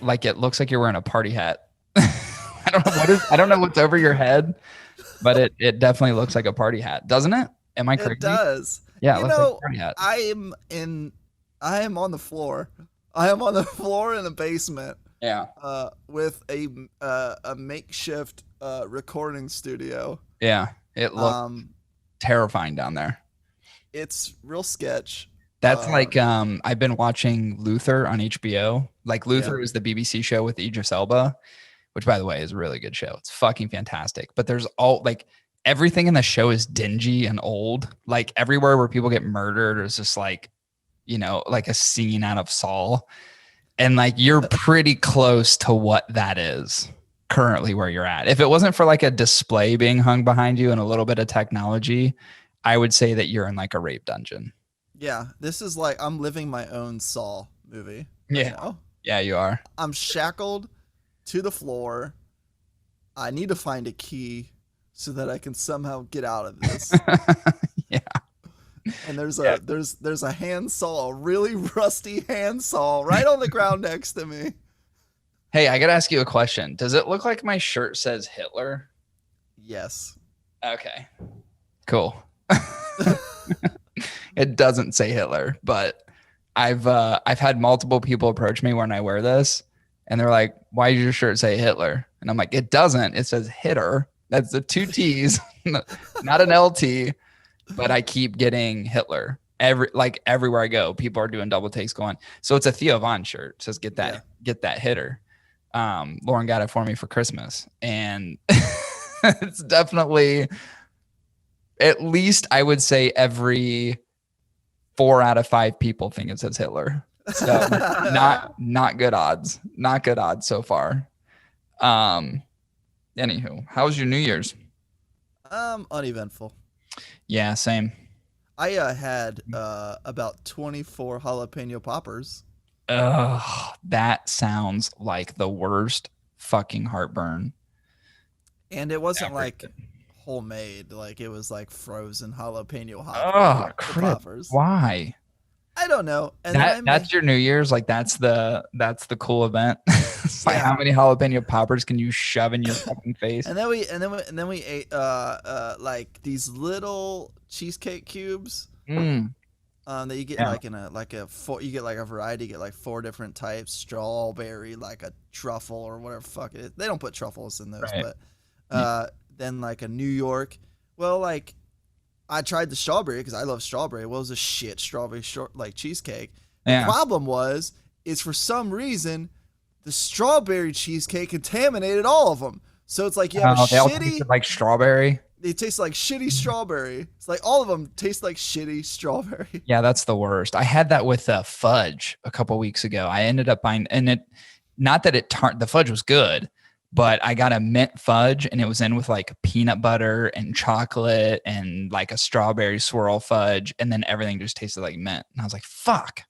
like it looks like you're wearing a party hat. I don't know what's over your head, but it definitely looks like a party hat, doesn't it? Am I crazy? It does. Yeah, it You looks like know, a party hat. I am on the floor. I am on the floor in the basement. Yeah. With a makeshift recording studio. Yeah. It looks terrifying down there. It's real sketch. That's like I've been watching Luther on HBO. Like Luther is the BBC show with Idris Elba, which by the way is a really good show. It's fucking fantastic. But there's all like everything in the show is dingy and old. Like everywhere where people get murdered is just like, you know, like a scene out of Saw. And like you're pretty close to what that is currently where you're at. If it wasn't for like a display being hung behind you and a little bit of technology, I would say that you're in like a rape dungeon. Yeah, this is like I'm living my own Saw movie. Right now. Yeah, you are. I'm shackled to the floor. I need to find a key so that I can somehow get out of this. Yeah. And there's a handsaw, a really rusty handsaw right on the ground next to me. Hey, I gotta ask you a question. Does it look like my shirt says Hitler? Yes. Okay. Cool. It doesn't say Hitler, but I've had multiple people approach me when I wear this, and they're like, "Why does your shirt say Hitler?" And I'm like, "It doesn't. It says hitter. That's the 2 T's, not an LT." But I keep getting Hitler everywhere I go. People are doing double takes going. So it's a Theo Von shirt. It says get that hitter. Lauren got it for me for Christmas, and it's definitely at least I would say every 4 out of 5 people think it says Hitler. So not good odds. Not good odds so far. Anywho, how was your New Year's? Uneventful. Yeah, same. I had about 24 jalapeno poppers. Ugh, that sounds like the worst fucking heartburn. And it wasn't like homemade, like it was like frozen jalapeno poppers. Why? I don't know. And that's your New Year's, like that's the cool event. Like how many jalapeno poppers can you shove in your fucking face? And then we ate like these little cheesecake cubes. That you get you get like a variety, you get like 4 different types, strawberry, like a truffle or whatever fuck it is. They don't put truffles in those, but then like a New York. Well, like I tried the strawberry because I love strawberry. Well, it was a shit strawberry cheesecake. The problem is for some reason the strawberry cheesecake contaminated all of them. So it's like you have a shitty like strawberry. They taste like shitty strawberry. It's like all of them taste like shitty strawberry. Yeah, that's the worst. I had that with fudge a couple weeks ago. I ended up buying, and the fudge was good, but I got a mint fudge and it was in with like peanut butter and chocolate and like a strawberry swirl fudge. And then everything just tasted like mint. And I was like, fuck,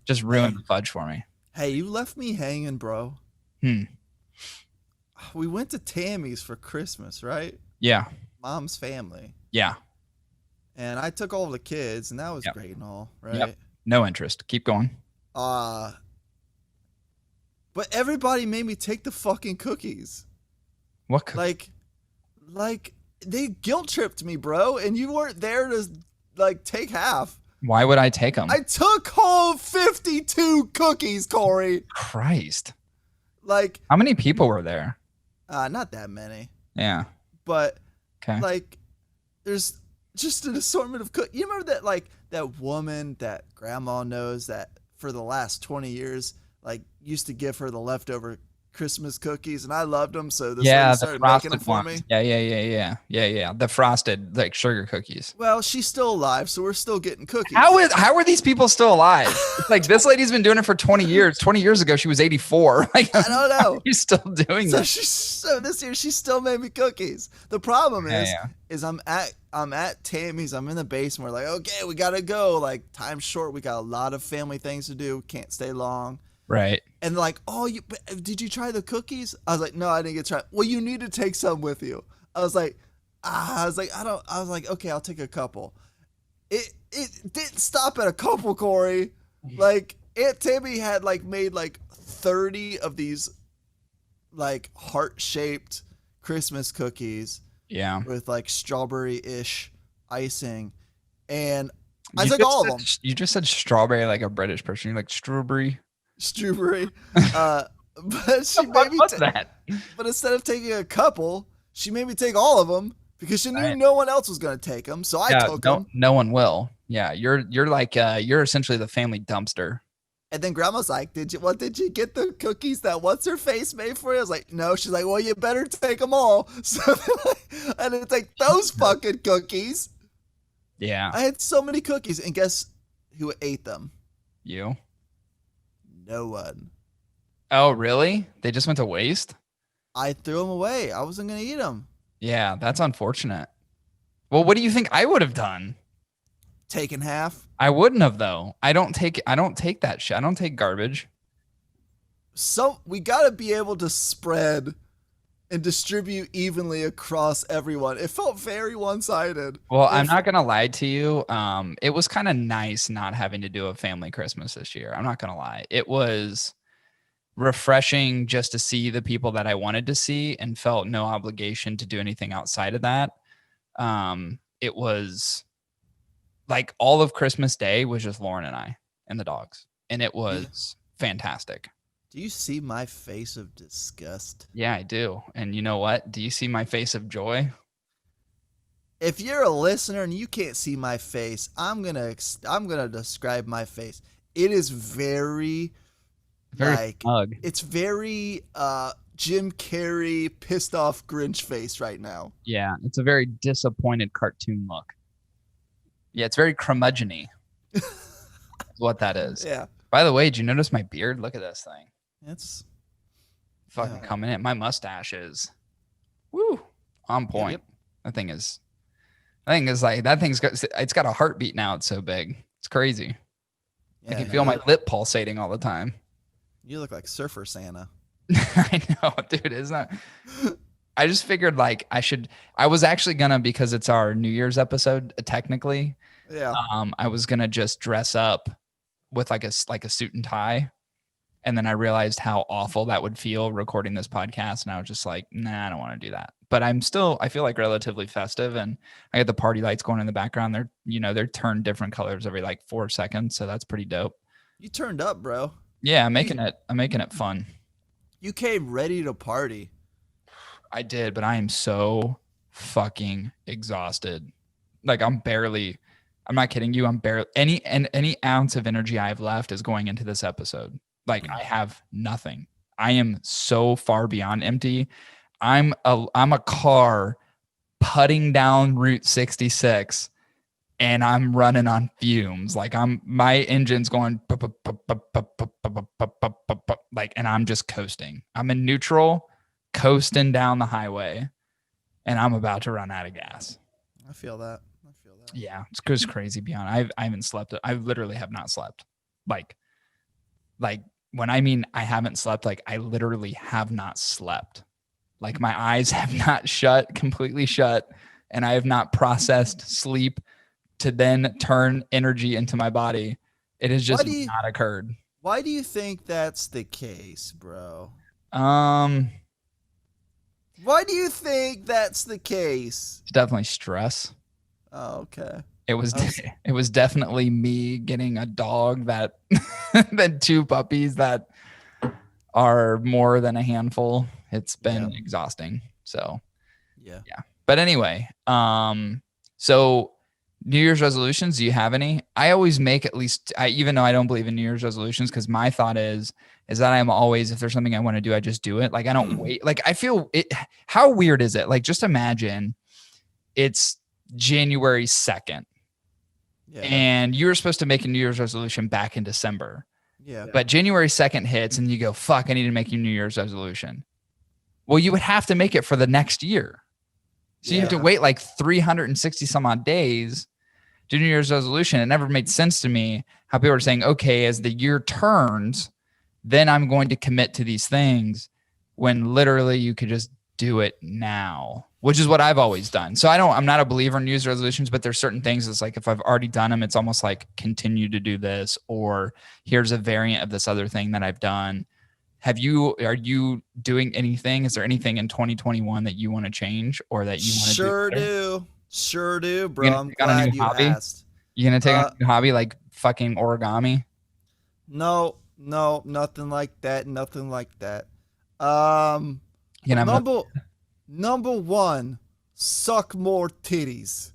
just ruined the fudge for me. Hey, you left me hanging, bro. We went to Tammy's for Christmas, right? Yeah. Mom's family. Yeah. And I took all the kids and that was great and all, right? Yep. No interest. Keep going. But everybody made me take the fucking cookies. What cookies? Like they guilt tripped me, bro, and you weren't there to like take half. Why would I take them? I took home 52 cookies, Corey. Christ. Like how many people were there? Not that many. Yeah. But okay. Like there's just an assortment of cookies. You remember that like that woman that grandma knows that for the last 20 years like used to give her the leftover Christmas cookies, and I loved them, so this lady started making them for me. Yeah. The frosted like sugar cookies. Well, she's still alive, so we're still getting cookies. How are these people still alive? Like this lady's been doing it for 20 years. 20 years ago, she was 84. Like I don't know. She's still doing this. So this year she still made me cookies. The problem is I'm at Tammy's. I'm in the basement. We're like, okay, we gotta go. Like time's short. We got a lot of family things to do. Can't stay long. Right. And like, did you try the cookies? I was like, no, I didn't get to try. Well, you need to take some with you. I was like, okay, I'll take a couple. It didn't stop at a couple, Corey. Like Aunt Tammy had like made like 30 of these like heart-shaped Christmas cookies. Yeah. With like strawberry-ish icing. And I took all of them. You just said strawberry like a British person. You're like strawberry. Strawberry. But she made me But instead of taking a couple, she made me take all of them because she knew no one else was going to take them. So I took them. No one will. Yeah, you're like you're essentially the family dumpster. And then Grandma's like, did you get the cookies that what's her face made for you? I was like, no. She's like, well, you better take them all. So I didn't take those fucking cookies. Yeah. I had so many cookies, and guess who ate them? You. No one. Oh, really? They just went to waste? I threw them away. I wasn't going to eat them. Yeah, that's unfortunate. Well, what do you think I would have done? Taken half? I wouldn't have, though. I don't take that shit. I don't take garbage. So we got to be able to spread and distribute evenly across everyone. It felt very one-sided. Well, I'm not going to lie to you. It was kind of nice not having to do a family Christmas this year. I'm not going to lie. It was refreshing just to see the people that I wanted to see and felt no obligation to do anything outside of that. It was like all of Christmas Day was just Lauren and I and the dogs, and it was fantastic. Do you see my face of disgust? Yeah, I do. And you know what? Do you see my face of joy? If you're a listener and you can't see my face, I'm gonna describe my face. It is very like smug. It's very Jim Carrey pissed off Grinch face right now. Yeah, it's a very disappointed cartoon look. Yeah, it's very curmudgeon-y. That's what that is. Yeah. By the way, did you notice my beard? Look at this thing. It's fucking coming in. My mustache is on point. Yep. That thing is like it's got a heartbeat now. It's so big. It's crazy. Yeah, I can feel my lip pulsating all the time. You look like Surfer Santa. I know, dude. Isn't that? I just figured like I was actually gonna, because it's our New Year's episode technically. Yeah. I was gonna just dress up with like a suit and tie. And then I realized how awful that would feel recording this podcast. And I was just like, nah, I don't want to do that. But I feel like relatively festive, and I got the party lights going in the background. They're turned different colors every like 4 seconds. So that's pretty dope. You turned up, bro. Yeah, I'm making it fun. You came ready to party. I did, but I am so fucking exhausted. Like I'm not kidding you. I'm barely any ounce of energy I have left is going into this episode. Like I have nothing. I am so far beyond empty. I'm a car putting down Route 66 and I'm running on fumes. Like my engine's going like, and I'm just coasting. I'm in neutral, coasting down the highway, and I'm about to run out of gas. I feel that. Yeah, it's just crazy beyond. I haven't slept. I literally have not slept. Like when I mean I haven't slept, like I literally have not slept. Like my eyes have not completely shut, and I have not processed sleep to then turn energy into my body. It has just not occurred. Why do you think that's the case, bro? Why do you think that's the case? It's definitely stress. Oh, okay. It was definitely me getting a dog that than 2 puppies that are more than a handful. It's been exhausting. So yeah. But anyway, so New Year's resolutions, do you have any? I always make at least, even though I don't believe in New Year's resolutions, because my thought is that I'm always, if there's something I want to do, I just do it. Like I don't wait. Like I feel it. How weird is it? Like just imagine it's January 2nd. Yeah. And you were supposed to make a New Year's resolution back in December. Yeah. But January 2nd hits and you go, fuck, I need to make a New Year's resolution. Well, you would have to make it for the next year. So you have to wait like 360 some odd days to New Year's resolution. It never made sense to me how people are saying, okay, as the year turns, then I'm going to commit to these things, when literally you could just do it now, which is what I've always done. So I'm not a believer in New Year's resolutions, but there's certain things it's like, if I've already done them, it's almost like continue to do this, or here's a variant of this other thing that I've done. Are you doing anything? Is there anything in 2021 that you want to change or that you want to do? Sure do, You bro. gonna I'm take on a new glad you hobby? asked. You gonna take on Uh, a new hobby like fucking origami? no, nothing like that. Nothing like that. Um, You gonna have number one, suck more titties.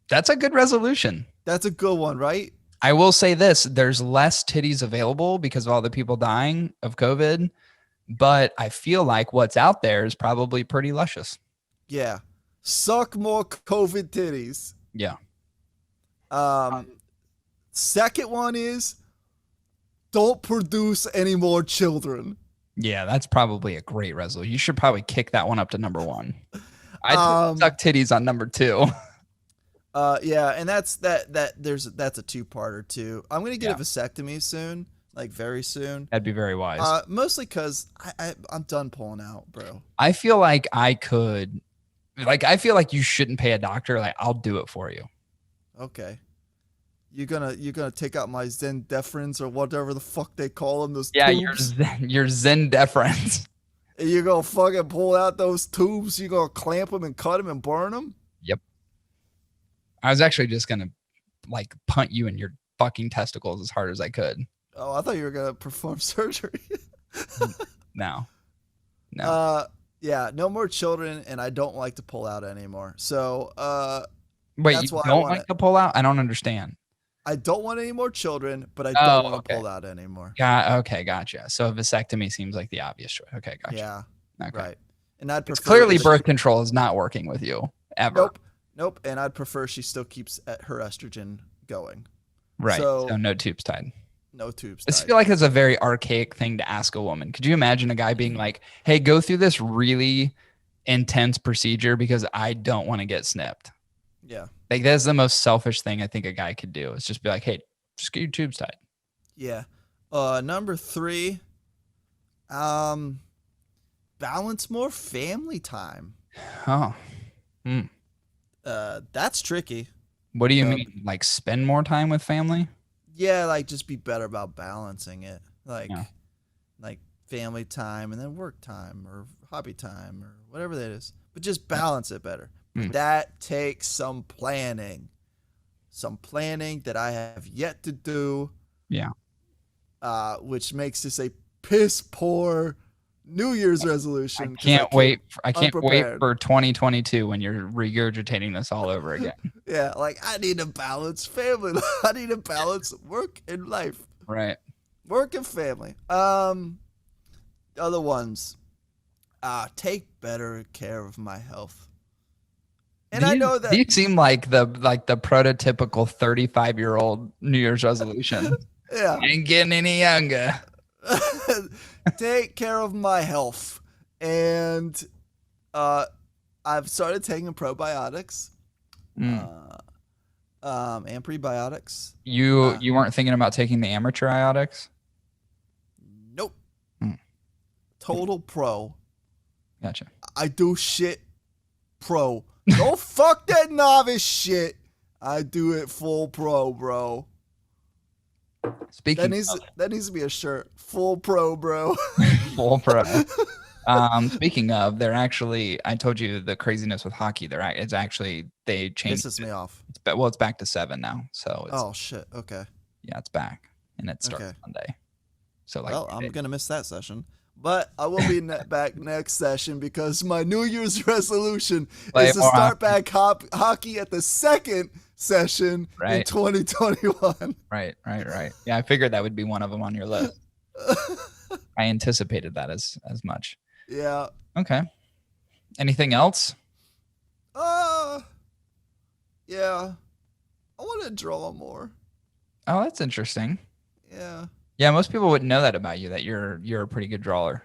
that's a good resolution. That's a good one, right? I will say this, there's less titties available because of all the people dying of COVID, but I feel like what's out there is probably pretty luscious. Yeah. Suck more COVID titties. Yeah. Second one is don't produce any more children. Yeah, that's probably a great resolution. You should probably kick that one up to number 1. I'd suck titties on number 2. Yeah, and that's a two-parter too. I'm gonna get a vasectomy soon, like very soon. That'd be very wise. Mostly because I'm done pulling out, bro. I feel like I could, I feel like you shouldn't pay a doctor. Like I'll do it for you. Okay. You're gonna take out my Zen deferens or whatever the fuck they call them. Those tubes. your Zen deferens. And you're gonna fucking pull out those tubes. You're gonna clamp them and cut them and burn them. Yep. I was actually just gonna punt you in your fucking testicles as hard as I could. Oh, I thought you were gonna perform surgery. No. Yeah, no more children, and I don't like to pull out anymore. So, wait, you don't like to pull out? I don't understand. I don't want any more children, but I don't want to pull out anymore. Yeah. Okay. Gotcha. So a vasectomy seems like the obvious choice. Okay. Gotcha. Yeah. Okay. Right. And I'd prefer clearly birth control is not working with you ever. Nope. And I'd prefer she still keeps her estrogen going. Right. So no tubes tied. No tubes. I feel like it's a very archaic thing to ask a woman. Could you imagine a guy being like, "Hey, go through this really intense procedure because I don't want to get snipped." Yeah. Like that's the most selfish thing I think a guy could do. Is just be like, "Hey, just get your tubes tied." Yeah. Number 3, balance more family time. Oh. That's tricky. What do you mean? Like spend more time with family? Yeah, like just be better about balancing it. Like family time and then work time or hobby time or whatever that is. But just balance it better. That takes some planning. Some planning that I have yet to do. Yeah. Which makes this a piss poor New Year's resolution. I can't wait for 2022 when you're regurgitating this all over again. Yeah, like I need to balance family. I need to balance work and life. Right. Work and family. Other ones. Take better care of my health. And I know that you seem like the prototypical 35-year-old New Year's resolution. Yeah. Ain't getting any younger. Take care of my health. And I've started taking probiotics. And prebiotics. You weren't thinking about taking the amateuriotics? Nope. Total pro. Gotcha. I do shit pro. Don't fuck that novice shit. I do it full pro, bro. That needs to be a shirt. Full pro, bro. Full pro. Speaking of, they're actually, I told you the craziness with hockey. They changed. Pisses me off. It's back to 7 now. So oh shit. Okay. Yeah, it's back and it starts Monday. So I'm gonna miss that session, but I will be back next session because my New Year's resolution is to start back hockey at the second session in 2021. Right. Yeah, I figured that would be one of them on your list. I anticipated that as much. Yeah. Okay. Anything else? Yeah. I want to draw more. Oh, that's interesting. Yeah. Yeah, most people wouldn't know that about you, that you're a pretty good drawer.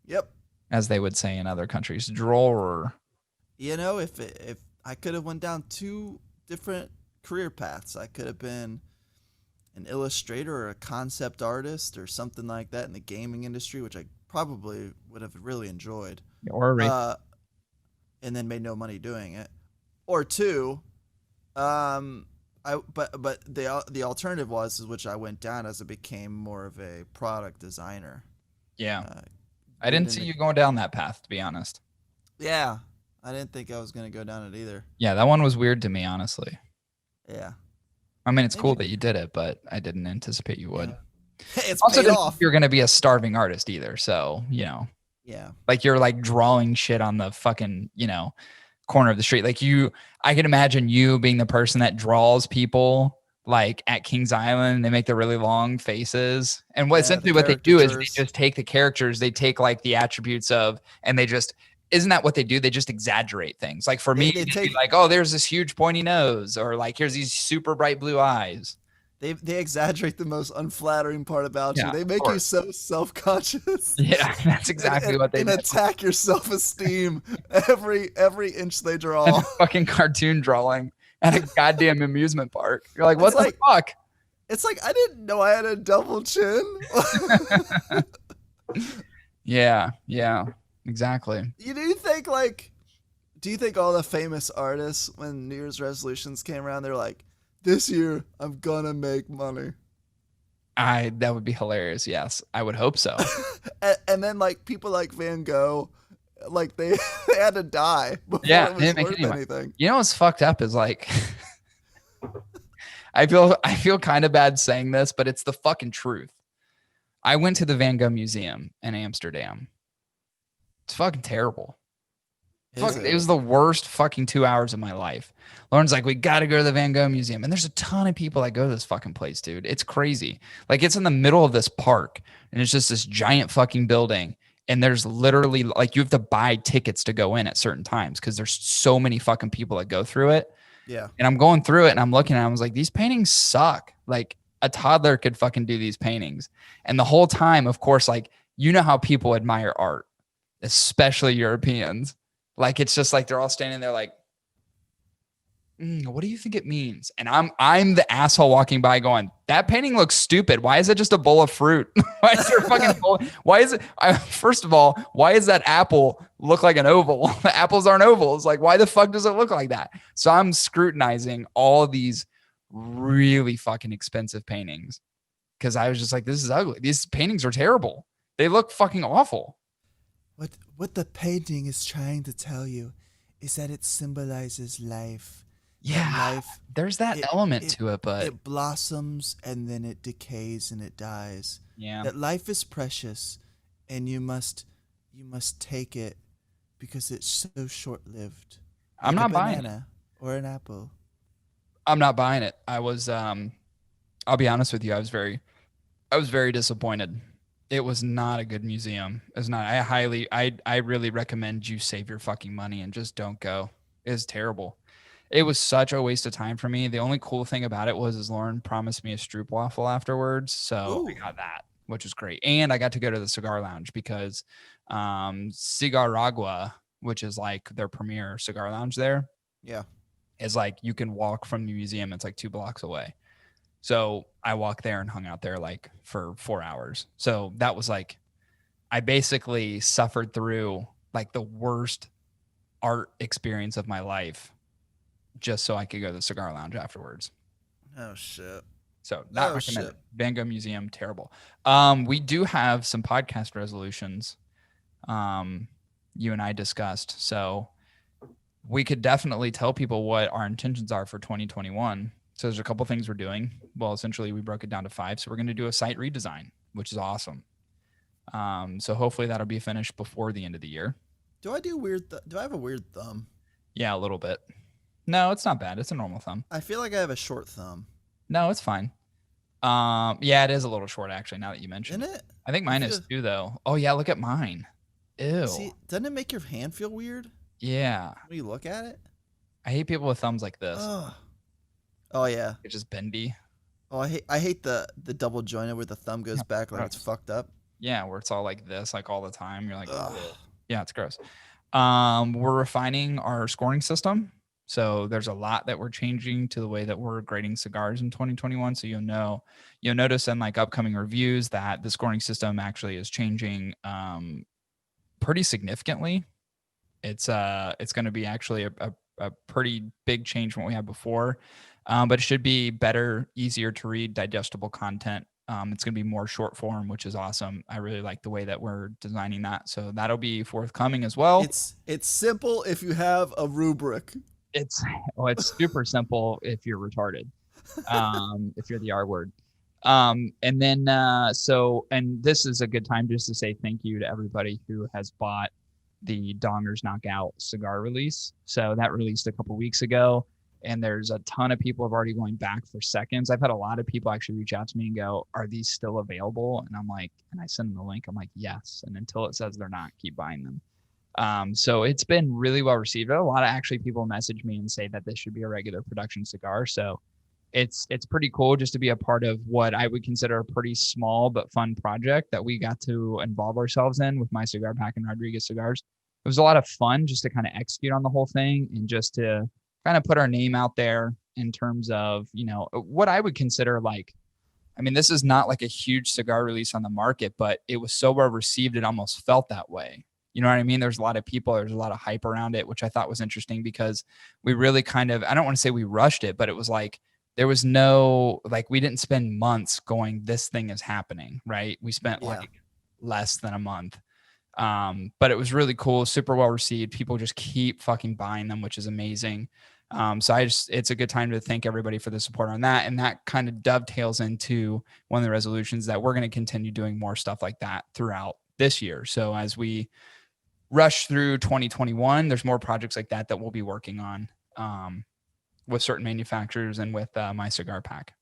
Yep. As they would say in other countries, drawer. You know, if I could have went down 2 different career paths, I could have been an illustrator or a concept artist or something like that in the gaming industry, which I probably would have really enjoyed. Or and then made no money doing it. Or 2, I but the alternative was which I went down as it became more of a product designer. Yeah. I didn't see you going down that path, to be honest. Yeah. I didn't think I was going to go down it either. Yeah, that one was weird to me, honestly. Yeah. I mean, it's cool that you did it, but I didn't anticipate you would. Yeah. It's also paid off. You're going to be a starving artist either, so, you know. Yeah. Like you're like drawing shit on the fucking, you know, corner of the street. Like I can imagine you being the person that draws people like at Kings Island. They make the really long faces. And essentially what they do is they just take the characters, they take like the attributes of, and they just, isn't that what they do? They just exaggerate things. Like for me, they'd be like, oh, there's this huge pointy nose, or like, here's these super bright blue eyes. They exaggerate the most unflattering part about you. They make you so self-conscious. Yeah, that's exactly what they do. And attack your self-esteem every inch they draw. And a fucking cartoon drawing at a goddamn amusement park. You're like, what the fuck? It's like, I didn't know I had a double chin. Yeah, exactly. Do you think all the famous artists, when New Year's resolutions came around, they're like, this year I'm gonna make money? That would be hilarious. Yes, I would hope so. and then like people like Van Gogh, like they had to die before it was worth anything. You know what's fucked up is like, I feel kind of bad saying this, but it's the fucking truth. I went to the Van Gogh Museum in Amsterdam. It's fucking terrible. It was the worst fucking 2 hours of my life. Lauren's like, we got to go to the Van Gogh Museum. And there's a ton of people that go to this fucking place, dude. It's crazy. Like, it's in the middle of this park, and it's just this giant fucking building. And there's literally, like, you have to buy tickets to go in at certain times because there's so many fucking people that go through it. Yeah. And I'm going through it, and I'm looking at it, I was like, these paintings suck. Like, a toddler could fucking do these paintings. And the whole time, of course, like, you know how people admire art, especially Europeans. Like, it's just like they're all standing there like, what do you think it means? And I'm the asshole walking by going, that painting looks stupid. Why is it just a bowl of fruit? Why is there a fucking bowl? Why is it? First of all, why is that apple look like an oval? The apples aren't ovals. Like, why the fuck does it look like that? So I'm scrutinizing all of these really fucking expensive paintings because I was just like, this is ugly. These paintings are terrible. They look fucking awful. What the painting is trying to tell you is that it symbolizes life. Yeah, life, there's that element to it, but it blossoms and then it decays and it dies. Yeah, that life is precious, and you must take it because it's so short-lived. I'm not buying it. Or an apple. I'm not buying it. I was, I'll be honest with you. I was very disappointed. It was not a good museum. It's not. I really recommend you save your fucking money and just don't go. It's terrible. It was such a waste of time for me. The only cool thing about it was Lauren promised me a stroopwafel afterwards. So I got that, which was great. And I got to go to the cigar lounge because Cigar, which is like their premier cigar lounge there. Yeah. Is like you can walk from the museum. It's like 2 blocks away. So I walked there and hung out there like for 4 hours. So that was like, I basically suffered through like the worst art experience of my life just so I could go to the cigar lounge afterwards. Oh shit. So not recommended. Van Gogh Museum, terrible. We do have some podcast resolutions you and I discussed. So we could definitely tell people what our intentions are for 2021. So there's a couple things we're doing. Well, essentially we broke it down to 5. So we're going to do a site redesign, which is awesome. So hopefully that'll be finished before the end of the year. Do I have a weird thumb? Yeah, a little bit. No, it's not bad. It's a normal thumb. I feel like I have a short thumb. No, it's fine. Yeah, it is a little short actually, now that you mentioned it. I think mine is too though. Oh yeah, look at mine. Ew. See, doesn't it make your hand feel weird? Yeah. When you look at it? I hate people with thumbs like this. Oh yeah. It's just bendy. Oh, I hate the double jointed where the thumb goes back like it's fucked up. Yeah, where it's all like this, like all the time. You're like, yeah, it's gross. We're refining our scoring system. So there's a lot that we're changing to the way that we're grading cigars in 2021. So you'll notice in like upcoming reviews that the scoring system actually is changing pretty significantly. It's going to be actually a pretty big change from what we had before. but it should be better, easier to read, digestible content. It's going to be more short form, which is awesome. I really like the way that we're designing that. So that'll be forthcoming as well. It's simple if you have a rubric. It's super simple if you're retarded. If you're the R word. And then and this is a good time just to say thank you to everybody who has bought the Dongers Knockout cigar release. So that released a couple weeks ago. And there's a ton of people have already going back for seconds. I've had a lot of people actually reach out to me and go, are these still available? And I'm like, and I send them the link. I'm like, yes. And until it says they're not, keep buying them. So it's been really well received. A lot of actually people message me and say that this should be a regular production cigar. So it's pretty cool just to be a part of what I would consider a pretty small but fun project that we got to involve ourselves in with my cigar pack and Rodriguez cigars. It was a lot of fun just to kind of execute on the whole thing and just to kind of put our name out there in terms of, what I would consider this is not like a huge cigar release on the market, but it was so well received. It almost felt that way. You know what I mean? There's a lot of people, there's a lot of hype around it, which I thought was interesting because we really kind of, I don't want to say we rushed it, but it was like, there was no, we didn't spend months going, this thing is happening, right? We spent less than a month. But it was really cool, super well received. People just keep fucking buying them, which is amazing. So it's a good time to thank everybody for the support on that. And that kind of dovetails into one of the resolutions that we're going to continue doing more stuff like that throughout this year. So as we rush through 2021, there's more projects like that we'll be working on, with certain manufacturers and with my cigar pack.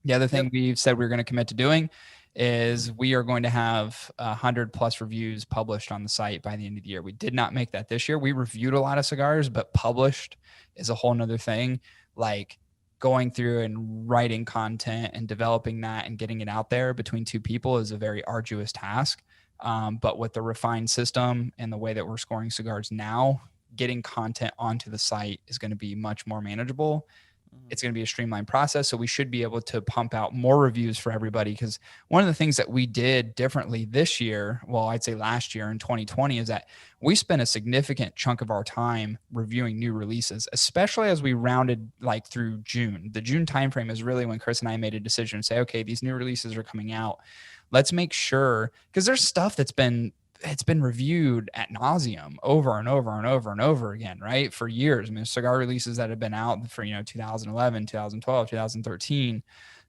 The other thing we've said we're going to commit to doing is we are going to have 100+ reviews published on the site by the end of the year. We did not make that this year. We reviewed a lot of cigars, but published is a whole nother thing. Like going through and writing content and developing that and getting it out there between two people is a very arduous task. But with the refined system and the way that we're scoring cigars now, getting content onto the site is going to be much more manageable. It's going to be a streamlined process. So we should be able to pump out more reviews for everybody. Because one of the things that we did differently this year, well, I'd say last year in 2020, is that we spent a significant chunk of our time reviewing new releases, especially as we rounded through June. The June timeframe is really when Chris and I made a decision to say, okay, these new releases are coming out. Let's make sure, because there's stuff it's been reviewed ad nauseum over and over and over and over again, right? For years. I mean, cigar releases that have been out for, 2011, 2012, 2013,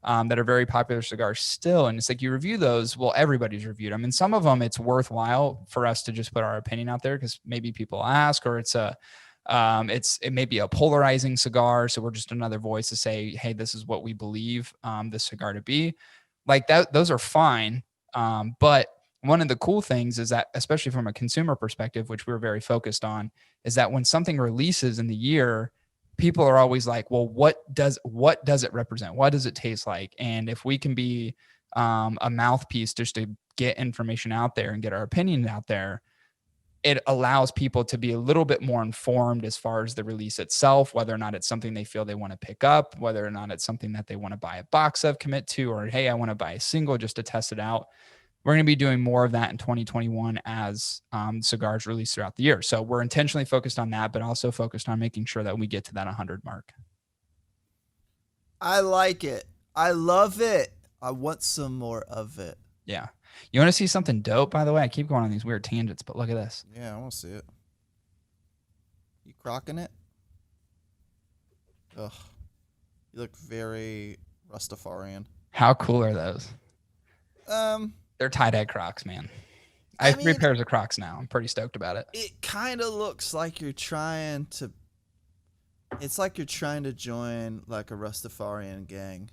that are very popular cigars still. And it's like you review those, well, everybody's reviewed them. And some of them it's worthwhile for us to just put our opinion out there because maybe people ask, or it may be a polarizing cigar. So we're just another voice to say, hey, this is what we believe this cigar to be. Like that, those are fine. But one of the cool things is that, especially from a consumer perspective, which we're very focused on, is that when something releases in the year, people are always like, well, what does it represent? What does it taste like? And if we can be a mouthpiece just to get information out there and get our opinion out there, it allows people to be a little bit more informed as far as the release itself, whether or not it's something they feel they want to pick up, whether or not it's something that they want to buy a box of, commit to, or, hey, I want to buy a single just to test it out. We're going to be doing more of that in 2021 as cigars release throughout the year. So we're intentionally focused on that, but also focused on making sure that we get to that 100 mark. I like it. I love it. I want some more of it. Yeah. You want to see something dope, by the way? I keep going on these weird tangents, but look at this. Yeah, I want to see it. You crocking it? Ugh. You look very Rastafarian. How cool are those? They're tie-dye Crocs, man. I have 3 pairs of Crocs now. I'm pretty stoked about it. It kind of looks like you're trying to... It's like you're trying to join like a Rastafarian gang.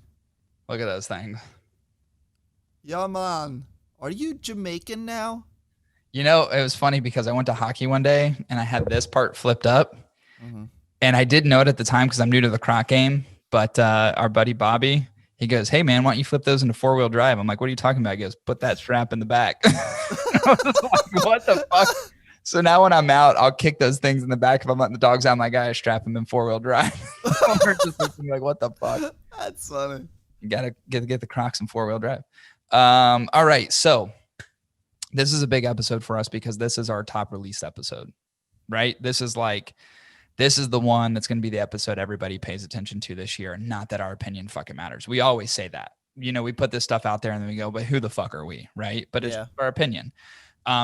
Look at those things. Yeah, man. Are you Jamaican now? It was funny because I went to hockey one day and I had this part flipped up. Mm-hmm. And I didn't know it at the time because I'm new to the Croc game. But our buddy Bobby... He goes, hey, man, why don't you flip those into 4-wheel drive? I'm like, what are you talking about? He goes, put that strap in the back. I was like, what the fuck? So now when I'm out, I'll kick those things in the back. If I'm letting the dogs out, I'm like, I strap them in 4-wheel drive. We're just looking like, what the fuck? That's funny. You got to get the Crocs in 4-wheel drive. All right. So this is a big episode for us because this is our top release episode, right? This is like this is the one that's going to be the episode everybody pays attention to this year. Not that our opinion fucking matters. We always say that. We put this stuff out there and then we go, but who the fuck are we, right? But it's our opinion.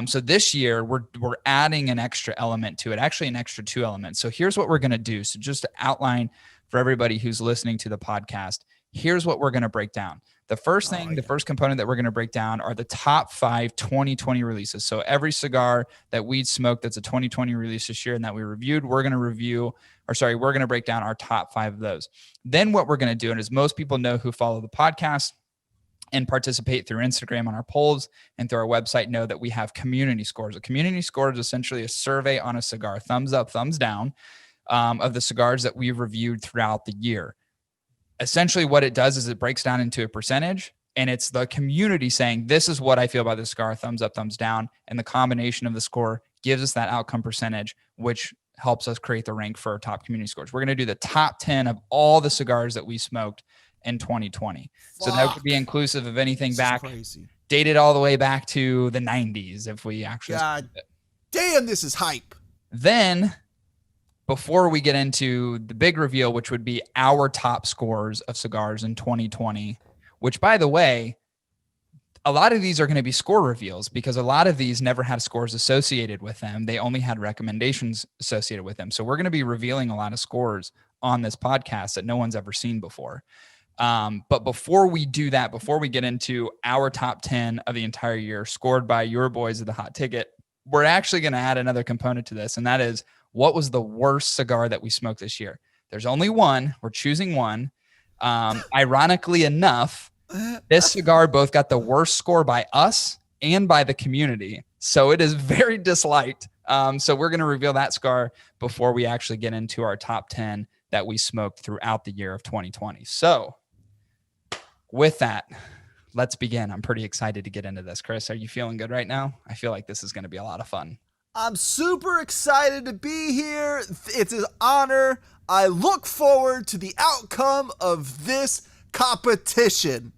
So this year we're adding an extra element to it, actually an extra 2 elements. So here's what we're going to do. So just to outline for everybody who's listening to the podcast, here's what we're going to break down. The first thing, the first component that we're going to break down are the top 5 2020 releases. So every cigar that we smoked that's a 2020 release this year and that we reviewed, we're going to break down our top 5 of those. Then what we're going to do, and as most people know who follow the podcast and participate through Instagram on our polls and through our website, know that we have community scores. A community score is essentially a survey on a cigar, thumbs up, thumbs down, of the cigars that we've reviewed throughout the year. Essentially what it does is it breaks down into a percentage, and it's the community saying, this is what I feel about this cigar, thumbs up, thumbs down. And the combination of the score gives us that outcome percentage, which helps us create the rank for our top community scores. We're going to do the top 10 of all the cigars that we smoked in 2020. Fuck. So that would be inclusive of anything dated all the way back to the 90s. If we actually, God damn, this is hype. Then before we get into the big reveal, which would be our top scores of cigars in 2020, which, by the way, a lot of these are going to be score reveals because a lot of these never had scores associated with them. They only had recommendations associated with them. So we're going to be revealing a lot of scores on this podcast that no one's ever seen before. But before we do that, before we get into our top 10 of the entire year scored by your boys of the Hot Ticket, we're actually going to add another component to this, and that is, what was the worst cigar that we smoked this year? There's only one. We're choosing one. Ironically enough, this cigar both got the worst score by us and by the community. So it is very disliked. So we're going to reveal that cigar before we actually get into our top 10 that we smoked throughout the year of 2020. So with that, let's begin. I'm pretty excited to get into this. Chris, are you feeling good right now? I feel like this is going to be a lot of fun. I'm super excited to be here. It's an honor. I look forward to the outcome of this competition.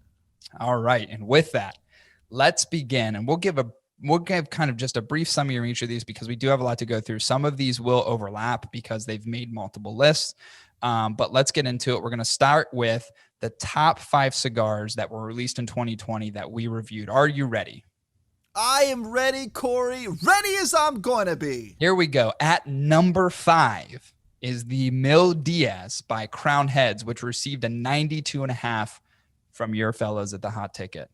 All right. And with that, let's begin. And we'll give kind of just a brief summary of each of these because we do have a lot to go through. Some of these will overlap because they've made multiple lists. But let's get into it. We're going to start with the top 5 cigars that were released in 2020 that we reviewed. Are you ready? I am ready, Corey. Ready as I'm going to be. Here we go. At number 5 is the Mule Diaz by Crown Heads, which received a 92.5 from your fellows at the Hot Ticket.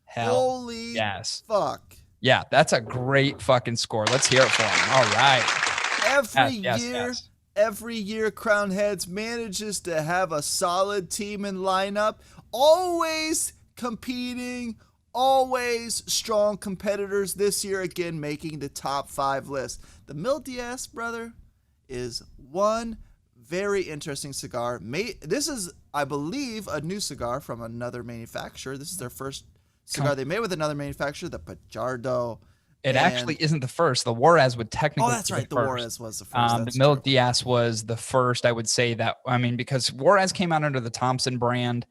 Holy yes. Fuck. Yeah, that's a great fucking score. Let's hear it for him. All right. Every year, Crown Heads manages to have a solid team and lineup, always competing, always strong competitors. This year, again, making the top 5 list. The Mule Diaz, brother, is one very interesting cigar. This is, I believe, a new cigar from another manufacturer. This is their first cigar they made with another manufacturer, the Pajardo. It actually isn't the first. The Juarez would technically. Oh, that's right. The Juarez was the first. The Mule Diaz was the first. I would say that. I mean, because Juarez came out under the Thompson brand,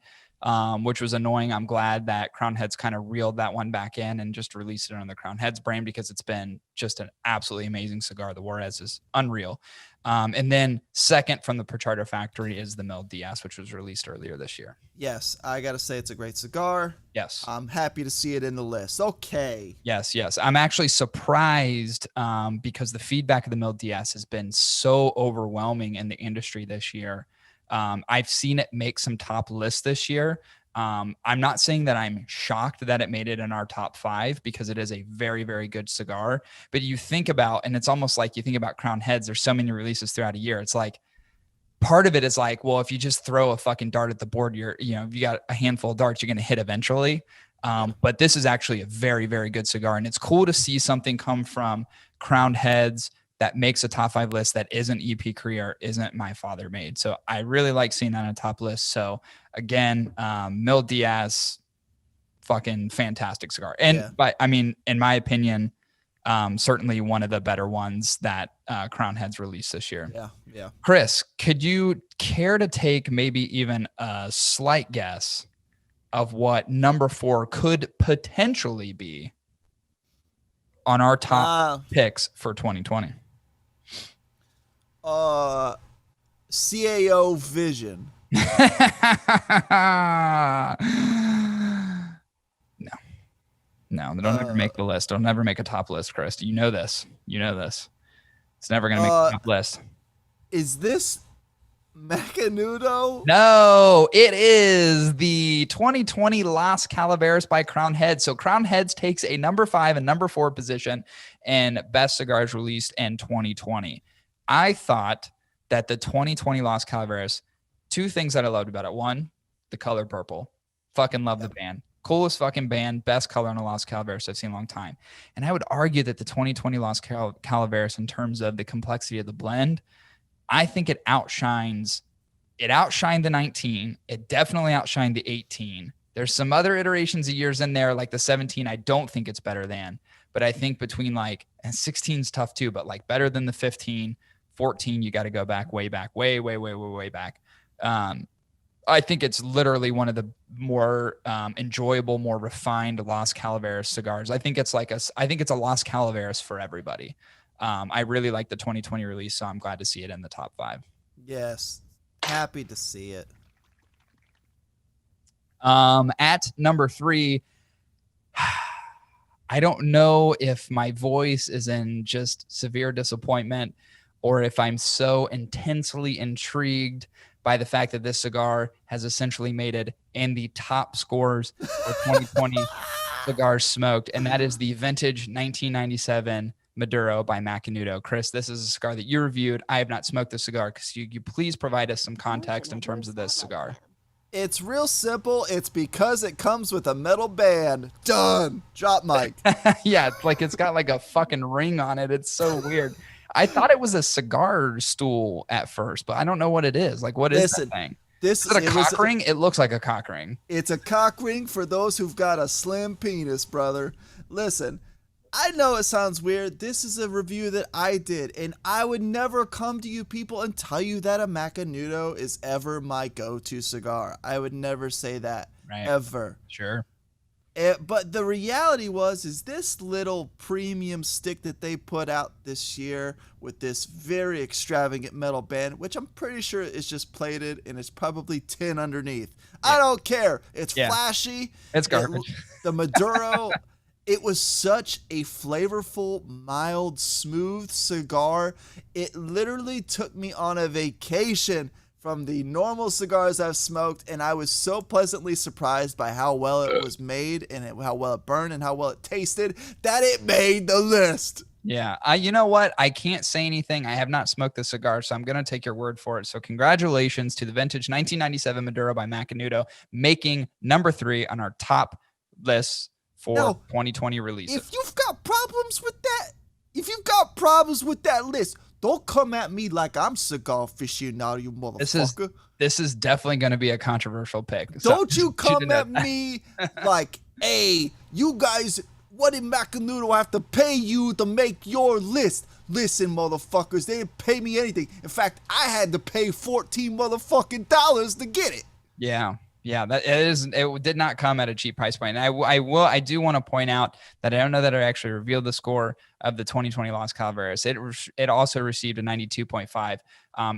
which was annoying. I'm glad that Crown Heads kind of reeled that one back in and just released it on the Crown Heads brand because it's been just an absolutely amazing cigar. The Juarez is unreal. And then second from the Pichardo factory is the Mule Diaz, which was released earlier this year. Yes, I got to say it's a great cigar. Yes. I'm happy to see it in the list. Okay. Yes. I'm actually surprised because the feedback of the Mule Diaz has been so overwhelming in the industry this year. I've seen it make some top lists this year. I'm not saying that I'm shocked that it made it in our top 5 because it is a very, very good cigar. But you think about, and it's almost like you think about Crown Heads, there's so many releases throughout a year. It's like, part of it is like, well, if you just throw a fucking dart at the board, if you got a handful of darts, you're going to hit eventually. But this is actually a very, very good cigar. And it's cool to see something come from Crown Heads that makes a top 5 list that isn't EP Korea, isn't My Father Made. So I really like seeing that on a top list. So again, Mule Diaz, fucking fantastic cigar. And but I mean, in my opinion, certainly one of the better ones that Crown Heads released this year. Yeah. Chris, could you care to take maybe even a slight guess of what number 4 could potentially be on our top picks for 2020? CAO Vision. No. No, they'll never make the list. They'll never make a top list, Chris. You know this. You know this. It's never going to make the top list. Is this Macanudo? No, it is the 2020 Las Calaveras by Crown Heads. So Crown Heads takes a number 5 and number 4 position in best cigars released in 2020. I thought that the 2020 Las Calaveras, two things that I loved about it. One, the color purple. Fucking love the band. Coolest fucking band, best color on a Las Calaveras I've seen in a long time. And I would argue that the 2020 Las Calaveras, in terms of the complexity of the blend, I think it outshined the 19. It definitely outshined the 18. There's some other iterations of years in there, like the 17. I don't think it's better than, but I think between and 16 is tough too, but better than the 15, 14, you got to go back, way back, way back. I think it's literally one of the more enjoyable, more refined Las Calaveras cigars. I think it's a Las Calaveras for everybody. I really like the 2020 release, so I'm glad to see it in the top 5. Yes, happy to see it. At number 3, I don't know if my voice is in just severe disappointment or if I'm so intensely intrigued by the fact that this cigar has essentially made it in the top scores for 2020 cigars smoked, and that is the vintage 1997 Maduro by Macanudo. Chris, this is a cigar that you reviewed. I have not smoked this cigar. Could you please provide us some context in terms of this cigar? It's real simple. It's because it comes with a metal band. Done. Drop mic. Yeah, it's got a fucking ring on it. It's so weird. I thought it was a cigar stool at first, but I don't know what it is. What is that thing? Is it a cock ring? It looks like a cock ring. It's a cock ring for those who've got a slim penis, brother. Listen, I know it sounds weird. This is a review that I did, and I would never come to you people and tell you that a Macanudo is ever my go-to cigar. I would never say that, ever. Sure. But the reality is this little premium stick that they put out this year with this very extravagant metal band, which I'm pretty sure is just plated and it's probably tin underneath. Yeah. I don't care. It's flashy. It's garbage. The Maduro, it was such a flavorful, mild, smooth cigar. It literally took me on a vacation from the normal cigars I've smoked, and I was so pleasantly surprised by how well it was made and how well it burned and how well it tasted that it made the list. Yeah. You know what? I can't say anything. I have not smoked the cigar, so I'm going to take your word for it. So congratulations to the vintage 1997 Maduro by Macanudo, making number 3 on our top list for 2020 releases. If you've got problems with that list, don't come at me like I'm cigar aficionado, you motherfucker. This is definitely going to be a controversial pick. Don't you come at me like, hey, you guys, what did Macanudo have to pay you to make your list? Listen, motherfuckers, they didn't pay me anything. In fact, I had to pay $14 motherfucking dollars to get it. Yeah. Yeah, it did not come at a cheap price point. And I do want to point out that I don't know that I actually revealed the score of the 2020 Las Calaveras. It also received a 92.5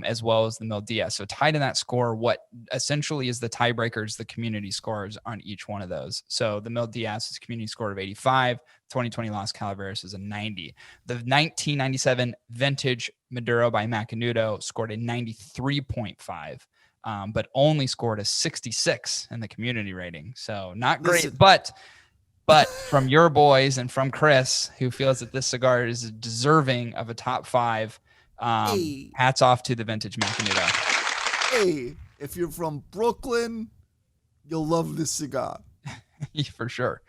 as well as the Mule DS. So tied in that score, what essentially is the tiebreakers, the community scores on each one of those. So the Mule DS is community score of 85. 2020 Las Calaveras is a 90. The 1997 vintage Maduro by Macanudo scored a 93.5. But only scored a 66 in the community rating. So not great. Listen. But from your boys and from Chris, who feels that this cigar is deserving of a top 5, hats off to the vintage Macanudo. Hey, if you're from Brooklyn, you'll love this cigar. For sure.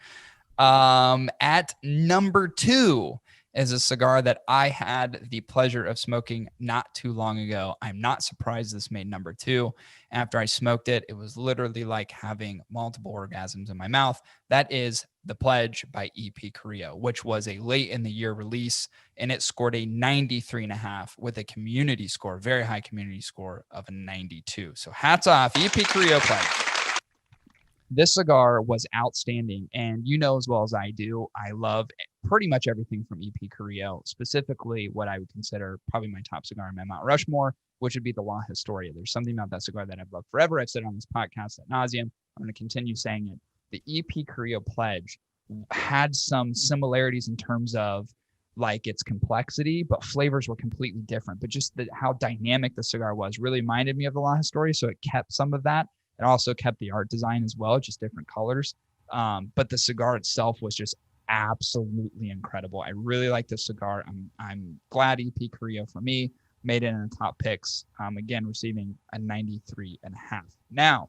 At number 2 is a cigar that I had the pleasure of smoking not too long ago. I'm not surprised this made number 2. After I smoked it, it was literally like having multiple orgasms in my mouth. That is The Pledge by EP Carrillo, which was a late in the year release, and it scored a 93.5 with a community score, very high community score of a 92. So hats off, EP Carrillo Pledge. This cigar was outstanding. And you know as well as I do, I love pretty much everything from EP Carrillo, specifically what I would consider probably my top cigar in my Mount Rushmore, which would be the La Historia. There's something about that cigar that I've loved forever. I've said it on this podcast ad nauseum. I'm going to continue saying it. The EP Carrillo Pledge had some similarities in terms of like its complexity, but flavors were completely different. But just how dynamic the cigar was really reminded me of the La Historia. So it kept some of that. It also kept the art design as well, just different colors. But the cigar itself was just absolutely incredible. I really like this cigar. I'm glad EP Carrillo for me made it in the top picks. Again, receiving a 93.5. Now,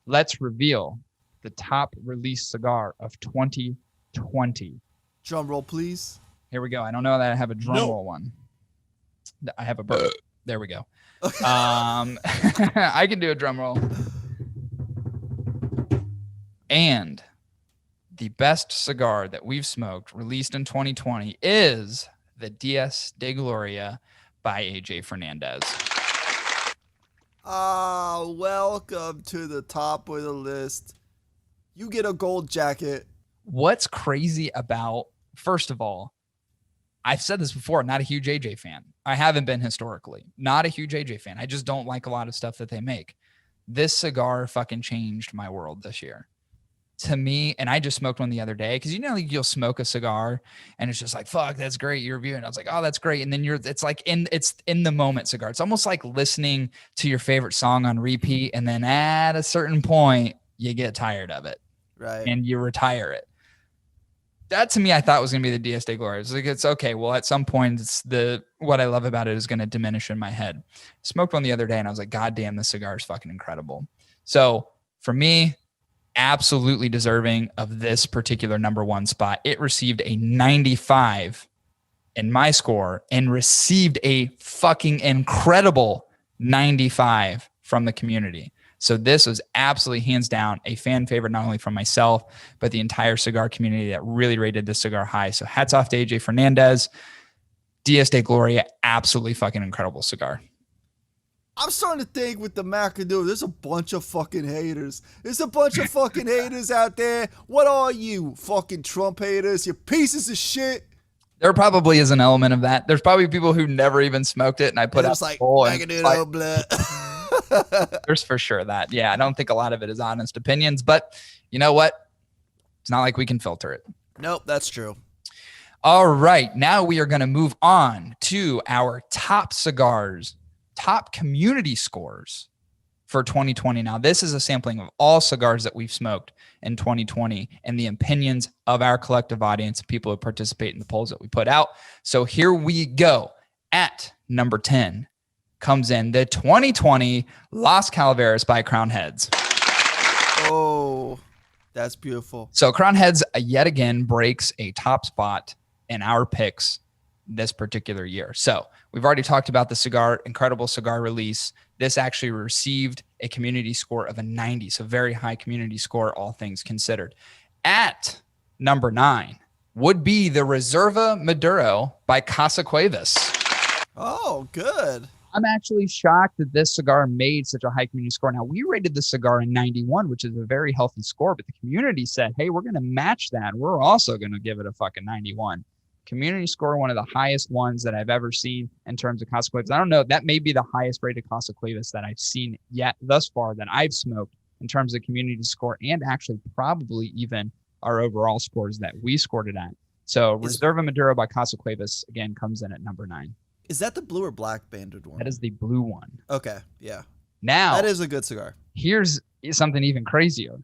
let's reveal the top release cigar of 2020. Drum roll, please. Here we go. I don't know that I have a drum roll one. I have a burp. There we go. I can do a drum roll. And the best cigar that we've smoked, released in 2020, is the Diez de Gloria by AJ Fernandez. Welcome to the top of the list. You get a gold jacket. What's crazy about, first of all, I've said this before, not a huge AJ fan. I haven't been historically. Not a huge AJ fan. I just don't like a lot of stuff that they make. This cigar fucking changed my world this year. To me, and I just smoked one the other day, because you know, like you'll smoke a cigar and it's just like, fuck, that's great, you're reviewing. I was like, oh, that's great. And then it's like it's in the moment cigar. It's almost like listening to your favorite song on repeat, and then at a certain point you get tired of it. Right. And you retire it. That to me, I thought was gonna be the Diez de Gloria. It's like, it's okay. Well, at some point, what I love about it is gonna diminish in my head. Smoked one the other day and I was like, God damn, this cigar is fucking incredible. So for me, absolutely deserving of this particular number one spot. It received a 95 in my score and received a fucking incredible 95 from the community. So this was absolutely hands down a fan favorite, not only from myself, but the entire cigar community that really rated this cigar high. So hats off to AJ Fernandez. Diez de Gloria, absolutely fucking incredible cigar. I'm starting to think with the Macanudo, there's a bunch of fucking haters. There's a bunch of fucking haters out there. What are you, fucking Trump haters? You pieces of shit. There probably is an element of that. There's probably people who never even smoked it, and I put out like Macanudo blood. There's for sure that. Yeah, I don't think a lot of it is honest opinions, but you know what? It's not like we can filter it. Nope, that's true. All right, now we are going to move on to our top cigars. Top community scores for 2020. Now, this is a sampling of all cigars that we've smoked in 2020 and the opinions of our collective audience, people who participate in the polls that we put out. So here we go. At number 10 comes in the 2020 Las Calaveras by Crown Heads. Oh, that's beautiful. So Crown Heads yet again breaks a top spot in our picks this particular year. So we've already talked about the cigar, incredible cigar release. This actually received a community score of a 90. So very high community score, all things considered. At number 9 would be the Reserva Maduro by Casa Cuevas. Oh, good. I'm actually shocked that this cigar made such a high community score. Now, we rated the cigar in 91, which is a very healthy score, but the community said, hey, we're going to match that. We're also going to give it a fucking 91. Community score, one of the highest ones that I've ever seen in terms of Casa Cuevas. I don't know. That may be the highest rated Casa Cuevas that I've seen yet thus far that I've smoked in terms of community score, and actually probably even our overall scores that we scored it at. So Reserva Maduro by Casa Cuevas, again, comes in at number 9. Is that the blue or black banded one? That is the blue one. Okay, yeah. Now, that is a good cigar. Here's something even crazier.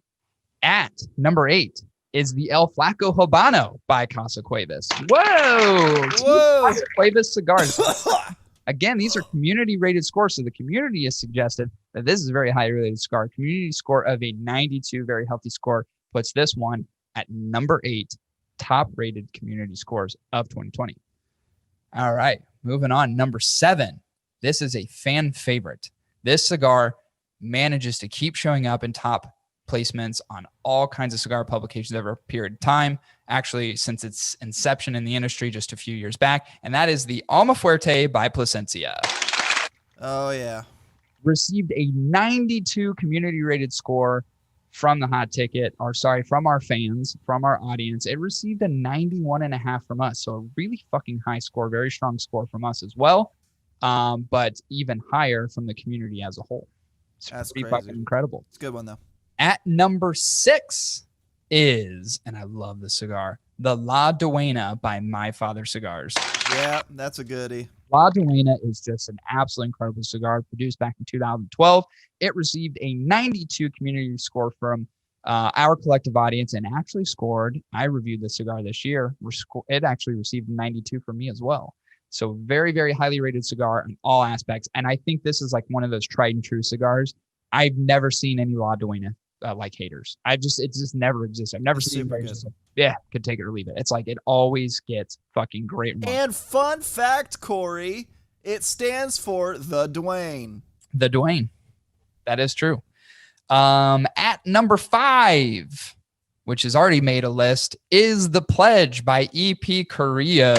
At number 8 is the El Flaco Habano by Casa Cuevas. Whoa! Casa Cuevas cigars. Again, these are community rated scores. So the community has suggested that this is a very high rated cigar. Community score of a 92, very healthy score, puts this one at number 8, top rated community scores of 2020. All right, moving on. Number 7. This is a fan favorite. This cigar manages to keep showing up in top placements on all kinds of cigar publications over a period of time, actually since its inception in the industry just a few years back, and that is the Alma Fuerte by Plasencia. Oh, yeah. Received a 92 community rated score. from the hot ticket, or sorry, from our fans, from our audience. It received a 91.5 from us. So a really fucking high score, very strong score from us as well. But even higher from the community as a whole. That's pretty crazy. fucking incredible. It's a good one though. At number 6 is, and I love the cigar, the La Duena by My Father Cigars. Yeah, that's a goodie. La Duena is just an absolutely incredible cigar produced back in 2012. It received a 92 community score from our collective audience and actually scored. I reviewed the cigar this year. It actually received a 92 from me as well. So very, very highly rated cigar in all aspects. And I think this is like one of those tried and true cigars. I've never seen any La Duena like haters. It just never exists. I've never seen anybody just like, yeah, could take it or leave it. It's like it always gets fucking great. And fun fact, Corey, it stands for the Dwayne. The Dwayne. That is true. At number 5, which has already made a list, is The Pledge by EP Carrillo.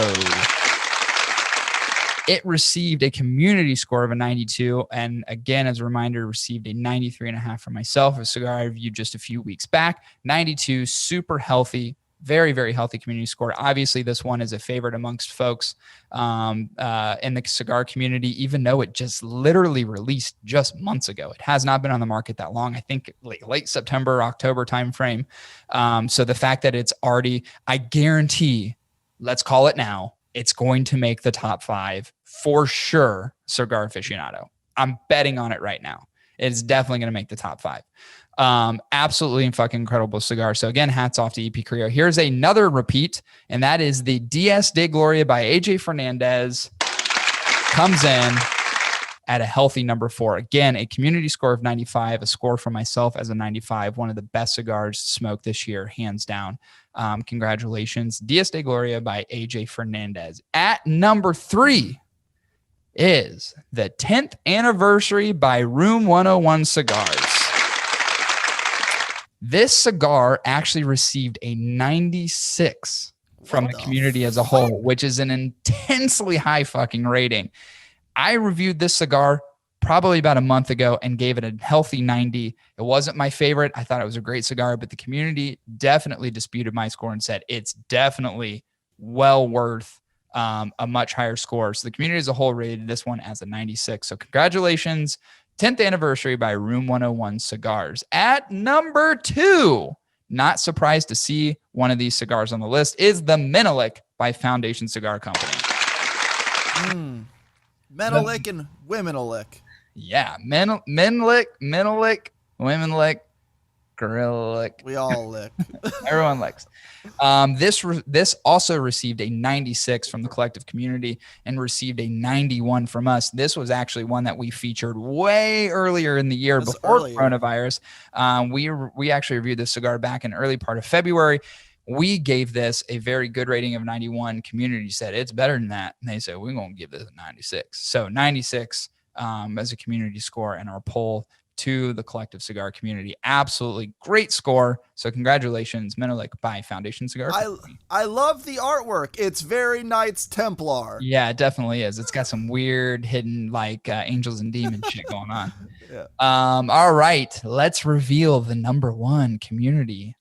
It received a community score of a 92. And again, as a reminder, received a 93.5 from myself, a cigar I reviewed just a few weeks back. 92, super healthy, very, very healthy community score. Obviously, this one is a favorite amongst folks in the cigar community, even though it just literally released just months ago. It has not been on the market that long. I think late September, October timeframe. So the fact that it's already, I guarantee, let's call it now, it's going to make the top 5 for sure, Cigar Aficionado. I'm betting on it right now. It's definitely going to make the top 5. Absolutely fucking incredible cigar. So again, hats off to EP Carrillo. Here's another repeat, and that is the DS de Gloria by AJ Fernandez. Comes in at a healthy number 4. Again, a community score of 95, a score for myself as a 95. One of the best cigars smoked this year, hands down. Congratulations. Dias de Gloria by AJ Fernandez. At number 3 is the 10th anniversary by Room 101 Cigars. This cigar actually received a 96 from the community as a whole, which is an intensely high fucking rating. I reviewed this cigar probably about a month ago and gave it a healthy 90. It wasn't my favorite. I thought it was a great cigar, but the community definitely disputed my score and said it's definitely well worth a much higher score. So the community as a whole rated this one as a 96. So congratulations. 10th anniversary by Room 101 Cigars. At number 2, not surprised to see one of these cigars on the list, is the Menelik by Foundation Cigar Company. Menelik and Womenelick. Yeah, Menelik, Womenlick, Gorilla lick. We all lick. Everyone licks. This also received a 96 from the collective community and received a 91 from us. This was actually one that we featured way earlier in the year before coronavirus. We actually reviewed this cigar back in early part of February. We gave this a very good rating of 91. Community said it's better than that. And they said, we're going to give this a 96. So 96 as a community score in our poll to the collective cigar community. Absolutely great score. So congratulations, Menelik by Foundation Cigar Company. I love the artwork. It's very Knights Templar. Yeah, it definitely is. It's got some weird hidden like angels and demons shit going on. Yeah. All right, let's reveal the number 1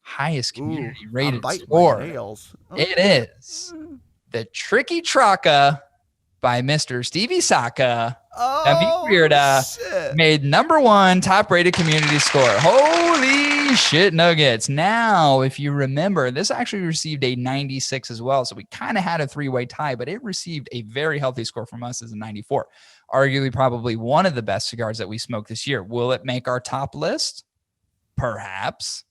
highest community rated score. It is the Triqui Traca by Mr. Stevie Saka. Querida made number 1 top rated community score. Holy shit nuggets. Now, if you remember, this actually received a 96 as well. So we kind of had a 3-way tie, but it received a very healthy score from us as a 94. Arguably probably one of the best cigars that we smoked this year. Will it make our top list? Perhaps.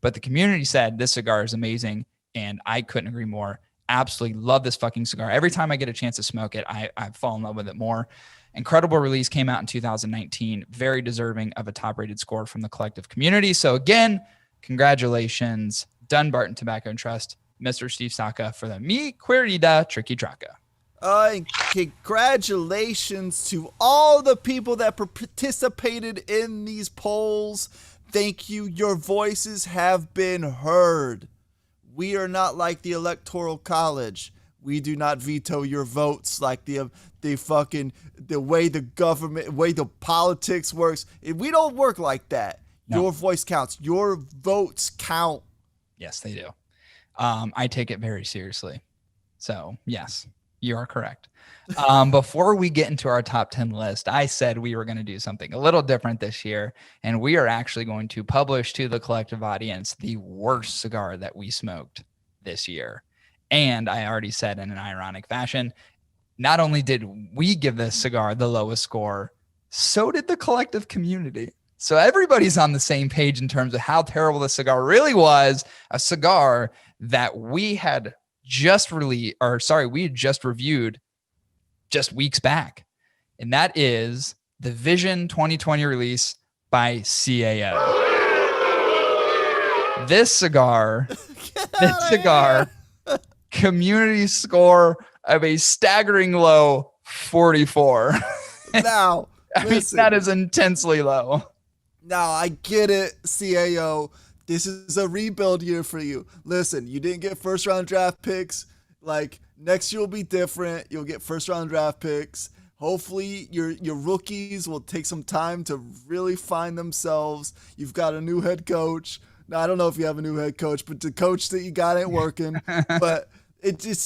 But the community said this cigar is amazing, and I couldn't agree more. Absolutely love this fucking cigar. Every time I get a chance to smoke it, I fall in love with it more. Incredible release, came out in 2019. Very deserving of a top-rated score from the collective community. So again, congratulations, Dunbarton Tobacco and Trust, Mr. Steve Saka for the Mi Querida Triqui Traca. Congratulations to all the people that participated in these polls. Thank you. Your voices have been heard. We are not like the Electoral College. We do not veto your votes like the way the government, way the politics works. We don't work like that. No. Your voice counts. Your votes count. Yes, they do. I take it very seriously. So yes, you are correct. Before we get into our top 10 list, I said we were going to do something a little different this year, and we are actually going to publish to the collective audience the worst cigar that we smoked this year. And I already said in an ironic fashion, not only did we give this cigar the lowest score, so did the collective community. So everybody's on the same page in terms of how terrible the cigar really was. A cigar that we had just reviewed just weeks back. And that is the Vision 2020 release by CAO. This cigar, community score of a staggering low 44. Now, I mean, that is intensely low. Now, I get it, CAO. This is a rebuild year for you. Listen, you didn't get first round draft picks. Like, next year will be different. You'll get first round draft picks. Hopefully, your rookies will take some time to really find themselves. You've got a new head coach. Now, I don't know if you have a new head coach, but the coach that you got ain't working. But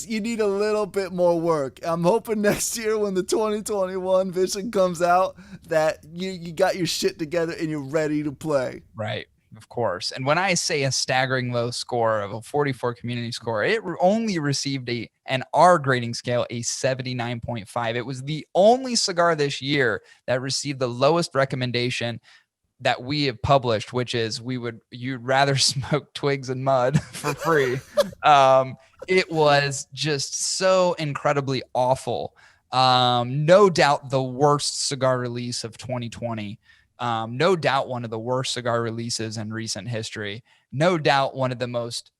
you need a little bit more work. I'm hoping next year when the 2021 Vision comes out that you got your shit together and you're ready to play. Right. Of course. And when I say a staggering low score of a 44 community score, it only received an R grading scale, a 79.5. It was the only cigar this year that received the lowest recommendation that we have published, which is you'd rather smoke twigs and mud for free. It was just so incredibly awful. No doubt the worst cigar release of 2020. No doubt one of the worst cigar releases in recent history. No doubt one of the most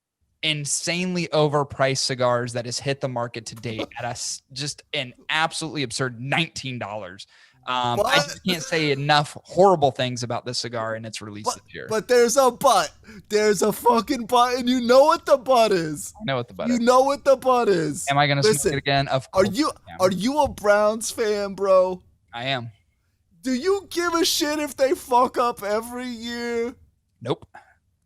insanely overpriced cigars that has hit the market to date at just an absolutely absurd $19. I just can't say enough horrible things about this cigar and its release this year. But there's a but. There's a fucking but, and you know what the but is. I know what the but is. You know what the but is. Am I going to smoke it again? Of course. Are you a Browns fan, bro? I am. Do you give a shit if they fuck up every year? Nope.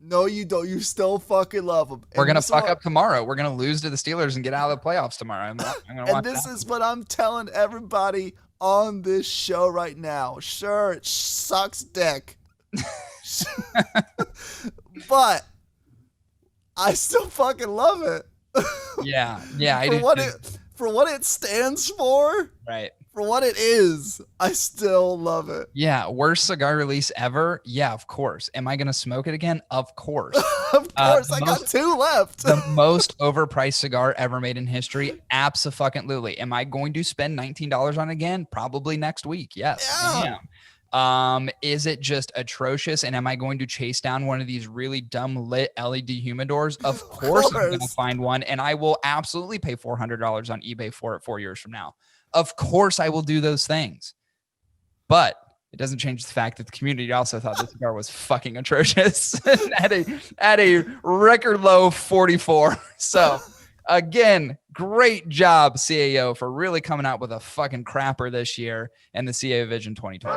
No, you don't. You still fucking love them. We're going to fuck up tomorrow. We're going to lose to the Steelers and get out of the playoffs tomorrow. I'm gonna and this is what I'm telling everybody on this show right now. Sure, it sucks dick. But I still fucking love it. Yeah, for what it stands for. Right. For what it is, I still love it. Yeah, worst cigar release ever? Yeah, of course. Am I going to smoke it again? Of course. Of course, I got two left. The most overpriced cigar ever made in history? Abso-fucking-lutely. Am I going to spend $19 on it again? Probably next week. Yes, yeah. I am. Is it just atrocious? And am I going to chase down one of these really dumb lit LED humidors? Of course I'm going to find one, and I will absolutely pay $400 on eBay for it 4 years from now. Of course I will do those things. But it doesn't change the fact that the community also thought this cigar was fucking atrocious at a record low 44. So again, great job, CAO, for really coming out with a fucking crapper this year and the CAO Vision 2020.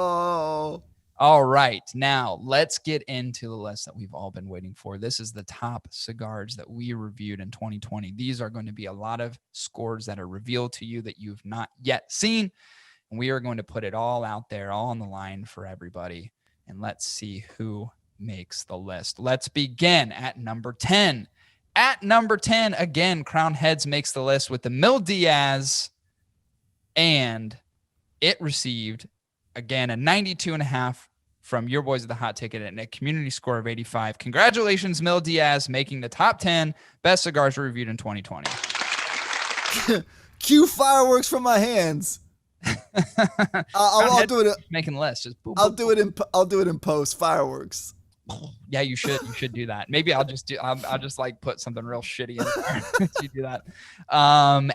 Oh. All right, now let's get into the list that we've all been waiting for. This is the top cigars that we reviewed in 2020. These are going to be a lot of scores that are revealed to you that you've not yet seen. And we are going to put it all out there, all on the line for everybody. And let's see who makes the list. Let's begin at number 10. At number 10, again, Crown Heads makes the list with the Mil Diaz. And it received, again, a 92.5 from your boys at the Hot Ticket and a community score of 85. Congratulations, Mil Diaz, making the top 10 best cigars reviewed in 2020. Cue fireworks from my hands. I'll do it. Making the list. Just boop, I'll boop, do it in. I'll do it in post. Fireworks. Yeah, you should. You should do that. Maybe I'll just like put something real shitty in there. You do that.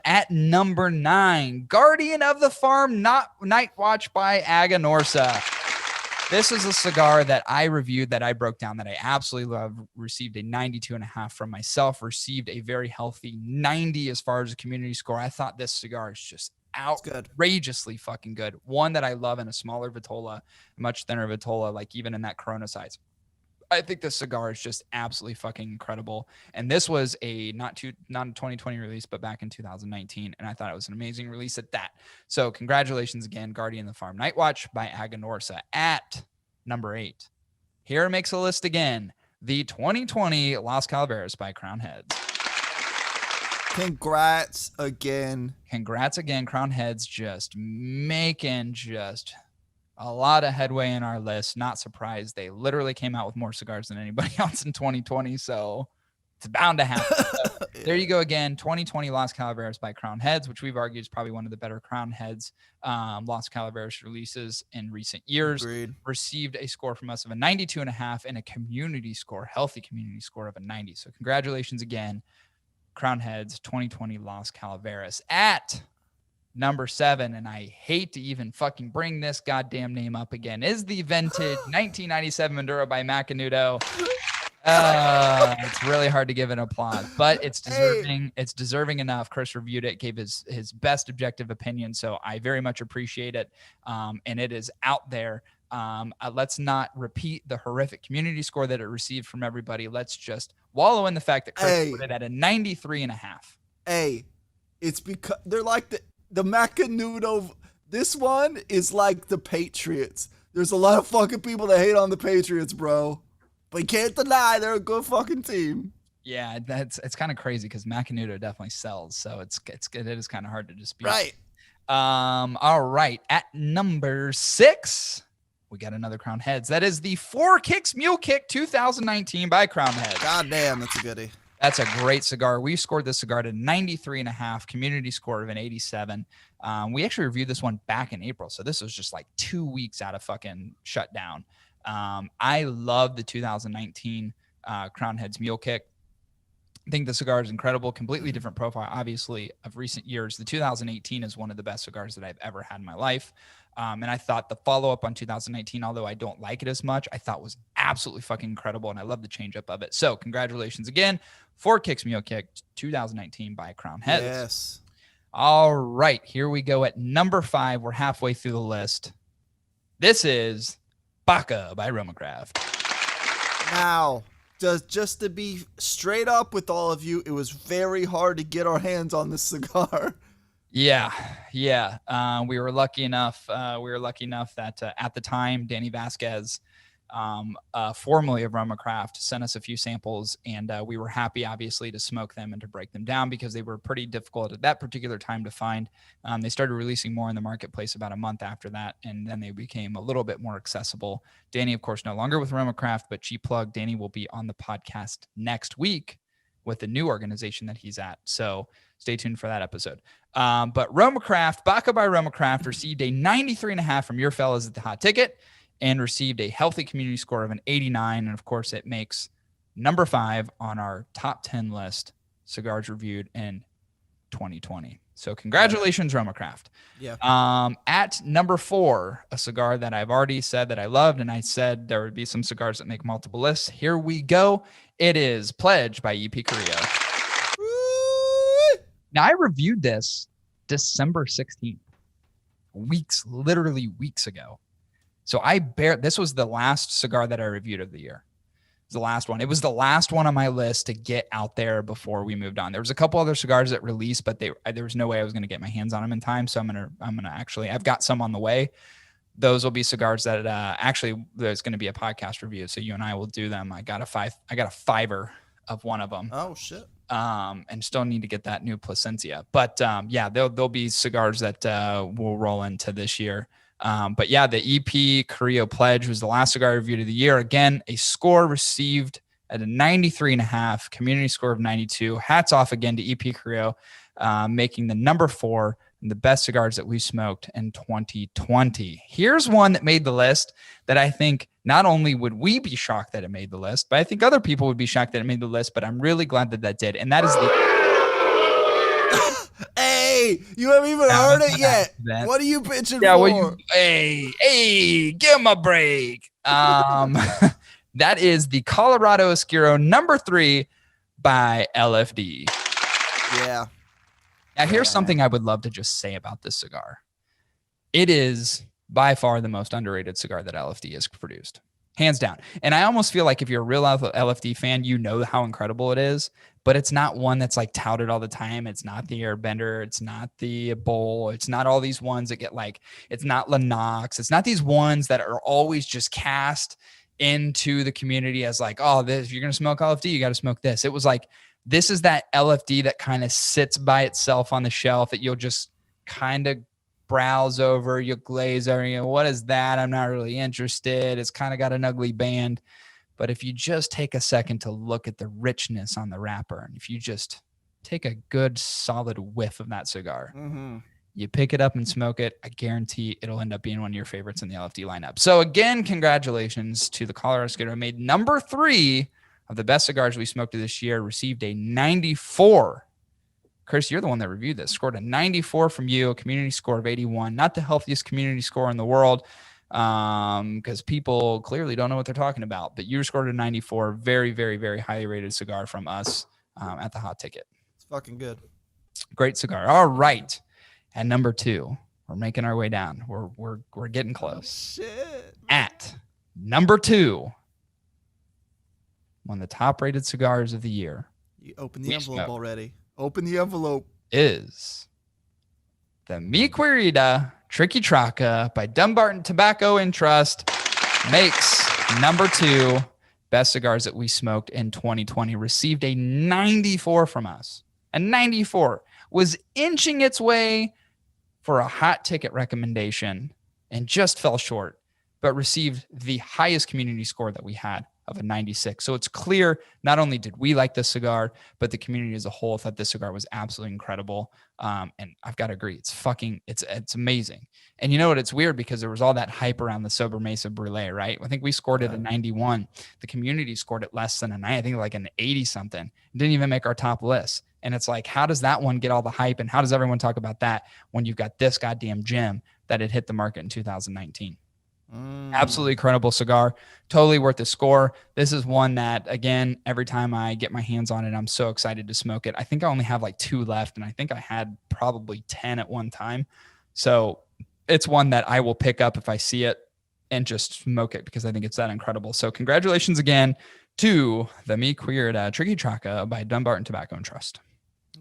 At number 9, Guardian of the Farm, Night Watch by Aganorsa. This is a cigar that I reviewed, that I broke down, that I absolutely love. Received a 92.5 from myself. Received a very healthy 90 as far as a community score. I thought this cigar is just outrageously fucking good. One that I love in a smaller vitola, much thinner vitola, like even in that Corona size. I think the cigar is just absolutely fucking incredible. And this was a not a 2020 release, but back in 2019. And I thought it was an amazing release at that. So congratulations again, Guardian of the Farm Night Watch by Aganorsa at number 8. Here makes a list again. The 2020 Las Calaveras by Crown Heads. Congrats again. Crown Heads just making just a lot of headway in our list. Not surprised. They literally came out with more cigars than anybody else in 2020. So it's bound to happen. So there you go again. 2020 Las Calaveras by Crown Heads, which we've argued is probably one of the better Crown Heads Las Calaveras releases in recent years. Agreed. Received a score from us of a 92.5 and a community score, healthy community score of a 90. So congratulations again, Crown Heads 2020 Las Calaveras. At number 7, and I hate to even fucking bring this goddamn name up again, is the vintage 1997 Maduro by Macanudo. It's really hard to give an applause, but it's deserving. Hey. It's deserving enough. Chris reviewed it, gave his best objective opinion, so I very much appreciate it. And it is out there. Let's not repeat the horrific community score that it received from everybody. Let's just wallow in the fact that Chris put it at a 93.5. Hey, it's because they're like the Macanudo. This one is like the Patriots. There's a lot of fucking people that hate on the Patriots, bro. But you can't deny they're a good fucking team. Yeah, it's kind of crazy because Macanudo definitely sells, so it is kind of hard to dispute. Right. All right. At number 6, we got another Crown Heads. That is the 4 Kicks Mule Kick 2019 by Crown Heads. God damn, that's a goodie. That's a great cigar. We scored this cigar to 93.5, community score of an 87. We actually reviewed this one back in April, so this was just like 2 weeks out of fucking shutdown. I love the 2019 Crown Heads Mule Kick. I think the cigar is incredible, completely different profile, obviously, of recent years. The 2018 is one of the best cigars that I've ever had in my life. And I thought the follow-up on 2019, although I don't like it as much, I thought was absolutely fucking incredible, and I love the change-up of it. So congratulations again. 4 Kicks Mule Kick 2019 by Crown Heads. Yes. All right, here we go at number 5. We're halfway through the list. This is Baka by RoMa Craft. Now, just to be straight up with all of you, it was very hard to get our hands on this cigar. Yeah. We were lucky enough that at the time, Danny Vasquez, formerly of RoMa Craft, sent us a few samples, and we were happy, obviously, to smoke them and to break them down because they were pretty difficult at that particular time to find. They started releasing more in the marketplace about a month after that, and then they became a little bit more accessible. Danny, of course, no longer with RoMa Craft, but cheap plug, Danny will be on the podcast next week with the new organization that he's at. So stay tuned for that episode. But RoMa Craft, Baka by RoMa Craft, received a 93.5 from your fellas at the Hot Ticket and received a healthy community score of an 89. And of course, it makes number 5 on our top 10 list cigars reviewed in 2020. So congratulations, RoMa Craft. Yeah. At number 4, a cigar that I've already said that I loved, and I said there would be some cigars that make multiple lists. Here we go. It is Pledge by EP Carrillo. Now, I reviewed this December 16th, literally weeks ago. So this was the last cigar that I reviewed of the year. It was the last one. It was the last one on my list to get out there before we moved on. There was a couple other cigars that released, but there was no way I was going to get my hands on them in time. So I'm gonna actually, I've got some on the way. Those will be cigars that actually there's going to be a podcast review. So you and I will do them. I got a $5 of one of them. Oh shit. And still need to get that new Placencia. But yeah, there'll be cigars that will roll into this year. But yeah, the EP Carrillo Pledge was the last cigar I reviewed of the year. Again, a score received at a 93.5, community score of 92. Hats off again to EP Carrillo, making the number 4 and the best cigars that we smoked in 2020. Here's one that made the list that I think not only would we be shocked that it made the list, but I think other people would be shocked that it made the list, but I'm really glad that did. And that is Hey, you haven't even heard it yet. What are you bitching for? Hey, give him a break. That is the Colorado Oscuro number 3 by LFD. Yeah. Now, here's something I would love to just say about this cigar. It is by far the most underrated cigar that LFD has produced, hands down. And I almost feel like if you're a real LFD fan, you know how incredible it is, but it's not one that's like touted all the time. It's not the Airbender. It's not the Bowl. It's not all these ones that get like, it's not Lennox. It's not these ones that are always just cast into the community as like, oh, this, if you're going to smoke LFD, you got to smoke this. It was like, this is that LFD that kind of sits by itself on the shelf that you'll just kind of browse over, you'll glaze over, you know, what is that? I'm not really interested. It's kind of got an ugly band. But if you just take a second to look at the richness on the wrapper, and if you just take a good solid whiff of that cigar, you pick it up and smoke it, I guarantee it'll end up being one of your favorites in the LFD lineup. So again, congratulations to the Colorado Oscuro, who made number 3 of the best cigars we smoked this year, received a 94. Chris, you're the one that reviewed this. Scored a 94 from you, a community score of 81. Not the healthiest community score in the world, because people clearly don't know what they're talking about. But you scored a 94. Very, very, very highly rated cigar from us at the Hot Ticket. It's fucking good. Great cigar. All right. At number 2, we're making our way down. We're getting close. Oh, shit. At number 2, one of the top rated cigars of the year. You open the envelope already. Open the envelope. Is the Mi Querida Triqui Traca by Dumbarton Tobacco and Trust. Makes number 2 best cigars that we smoked in 2020. Received a 94 from us. A 94. Was inching its way for a Hot Ticket recommendation and just fell short, but received the highest community score that we had of a 96. So it's clear not only did we like this cigar, but the community as a whole thought this cigar was absolutely incredible. And I've got to agree, it's amazing. And you know what? It's weird because there was all that hype around the Sober Mesa Brulee, right? I think we scored it a 91. The community scored it less than a 9. I think like an 80 something. It didn't even make our top list. And it's like, how does that one get all the hype? And how does everyone talk about that when you've got this goddamn gem that had hit the market in 2019? Absolutely incredible cigar. Totally worth the score. This is one that, again, every time I get my hands on it, I'm so excited to smoke it. I think I only have like 2 left, and I think I had probably 10 at one time. So it's one that I will pick up if I see it and just smoke it because I think it's that incredible. So congratulations again to the Mi Querida Triqui Traca by Dumbarton Tobacco and Trust.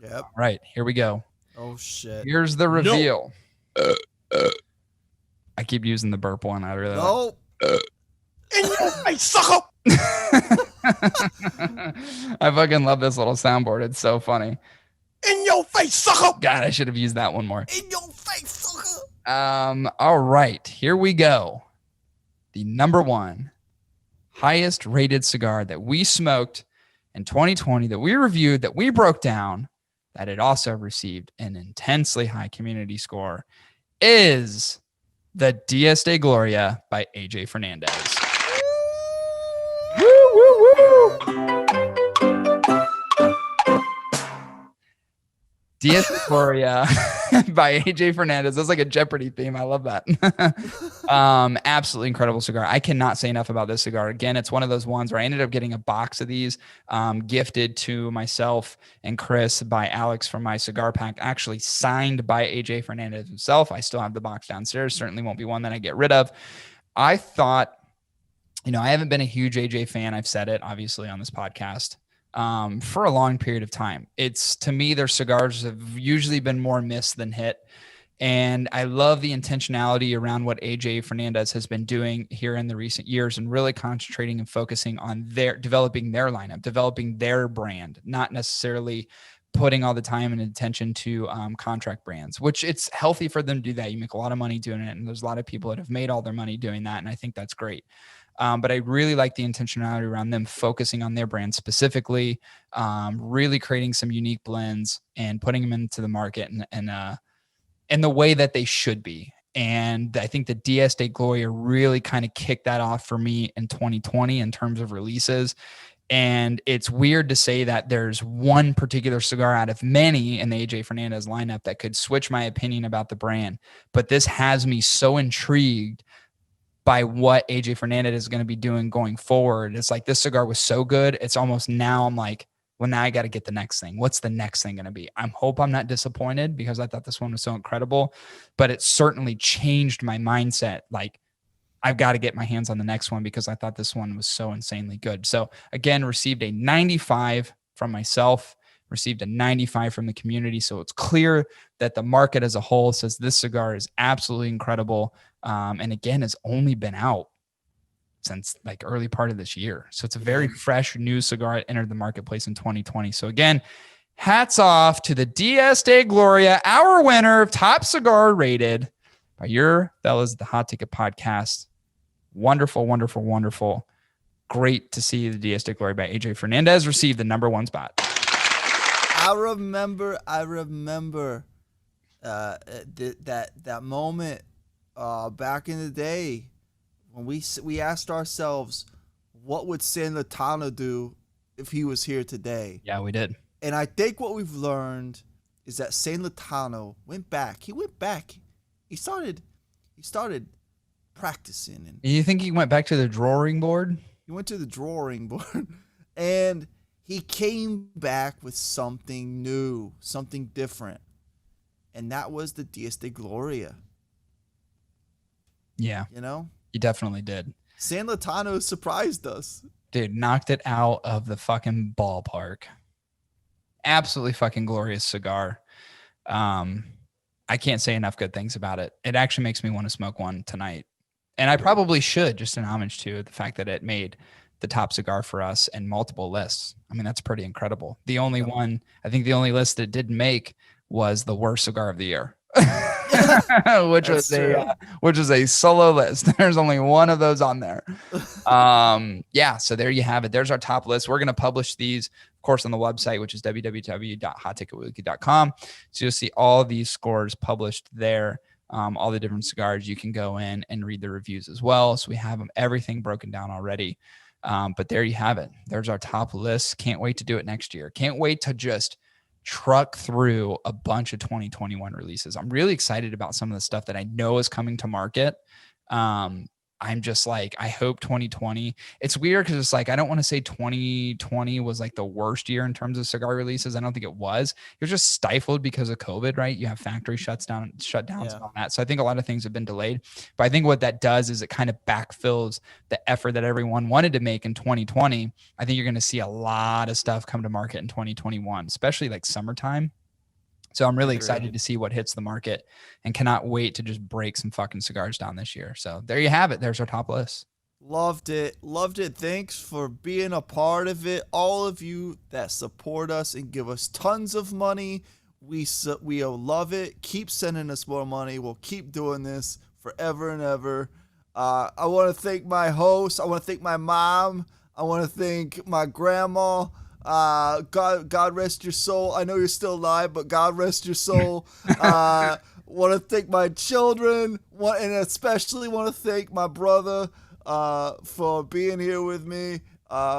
Yep. All right, here we go. Oh, shit. Here's the reveal. I keep using the burp one. I really like. In your face, sucker! I fucking love this little soundboard. It's so funny. In your face, sucker! God, I should have used that one more. In your face, sucker! All right, here we go. The number 1 highest rated cigar that we smoked in 2020, that we reviewed, that we broke down, that it also received an intensely high community score, is the Diez de Gloria by AJ Fernandez. Woo, woo, woo. Diez de Gloria by AJ Fernandez. That's like a Jeopardy theme. I love that. Absolutely incredible cigar. I cannot say enough about this cigar. Again, it's one of those ones where I ended up getting a box of these gifted to myself and Chris by Alex from my cigar pack, actually signed by AJ Fernandez himself. I still have the box downstairs. Certainly won't be one that I get rid of. I thought, I haven't been a huge AJ fan. I've said it obviously on this podcast. For a long period of time. It's, to me, their cigars have usually been more miss than hit. And I love the intentionality around what AJ Fernandez has been doing here in the recent years and really concentrating and focusing on developing their lineup, developing their brand, not necessarily putting all the time and attention to contract brands, which it's healthy for them to do that. You make a lot of money doing it. And there's a lot of people that have made all their money doing that. And I think that's great. But I really like the intentionality around them focusing on their brand specifically, really creating some unique blends and putting them into the market and the way that they should be. And I think the Diez de Gloria really kind of kicked that off for me in 2020 in terms of releases. And it's weird to say that there's one particular cigar out of many in the AJ Fernandez lineup that could switch my opinion about the brand. But this has me so intrigued by what AJ Fernandez is going to be doing going forward. It's like this cigar was so good. It's almost now I'm like, well, now I got to get the next thing. What's the next thing going to be? I hope I'm not disappointed because I thought this one was so incredible, but it certainly changed my mindset. Like, I've got to get my hands on the next one because I thought this one was so insanely good. So again, received a 95 from myself, received a 95 from the community. So it's clear that the market as a whole says this cigar is absolutely incredible. And again, has only been out since like early part of this year. So it's a very fresh new cigar. It entered the marketplace in 2020. So again, hats off to the DS de Gloria, our winner of top cigar rated by your fellas, the Hot Ticket Podcast. Wonderful, wonderful, wonderful. Great to see the DS de Gloria by AJ Fernandez receive the number 1 spot. I remember that moment back in the day when we asked ourselves, what would San Latano do if he was here today? Yeah, we did. And I think what we've learned is that San Latano went back. He started practicing. And you think he went back to the drawing board? He went to the drawing board, and he came back with something new, something different. And that was the Dias de Gloria. Yeah. You know? He definitely did. San Latano surprised us. Dude, knocked it out of the fucking ballpark. Absolutely fucking glorious cigar. I can't say enough good things about it. It actually makes me want to smoke one tonight. And I probably should, just in homage to the fact that it made the top cigar for us and multiple lists. I mean, that's pretty incredible. The only one, I think the only list that didn't make was the worst cigar of the year. which was a solo list. There's only one of those on there. Yeah, so there you have it. There's our top list. We're going to publish these, of course, on the website, which is www.hotticketweekly.com. So you'll see all these scores published there. All the different cigars. You can go in and read the reviews as well. So we have them, everything broken down already. But there you have it. There's our top list. Can't wait to do it next year. Can't wait to just truck through a bunch of 2021 releases. I'm really excited about some of the stuff that I know is coming to market. I'm just like, I hope 2020, it's weird because it's like, I don't want to say 2020 was like the worst year in terms of cigar releases. I don't think it was. It was just stifled because of COVID, right? You have factory shutdowns and all that. So I think a lot of things have been delayed, but I think what that does is it kind of backfills the effort that everyone wanted to make in 2020. I think you're going to see a lot of stuff come to market in 2021, especially like summertime. So I'm really excited to see what hits the market and cannot wait to just break some fucking cigars down this year. So there you have it. There's our top list. Loved it. Thanks for being a part of it. All of you that support us and give us tons of money. We love it. Keep sending us more money. We'll keep doing this forever and ever. I want to thank my host. I want to thank my mom. I want to thank my grandma. God rest your soul. I know you're still alive, but God rest your soul. Want to thank my children, and especially want to thank my brother for being here with me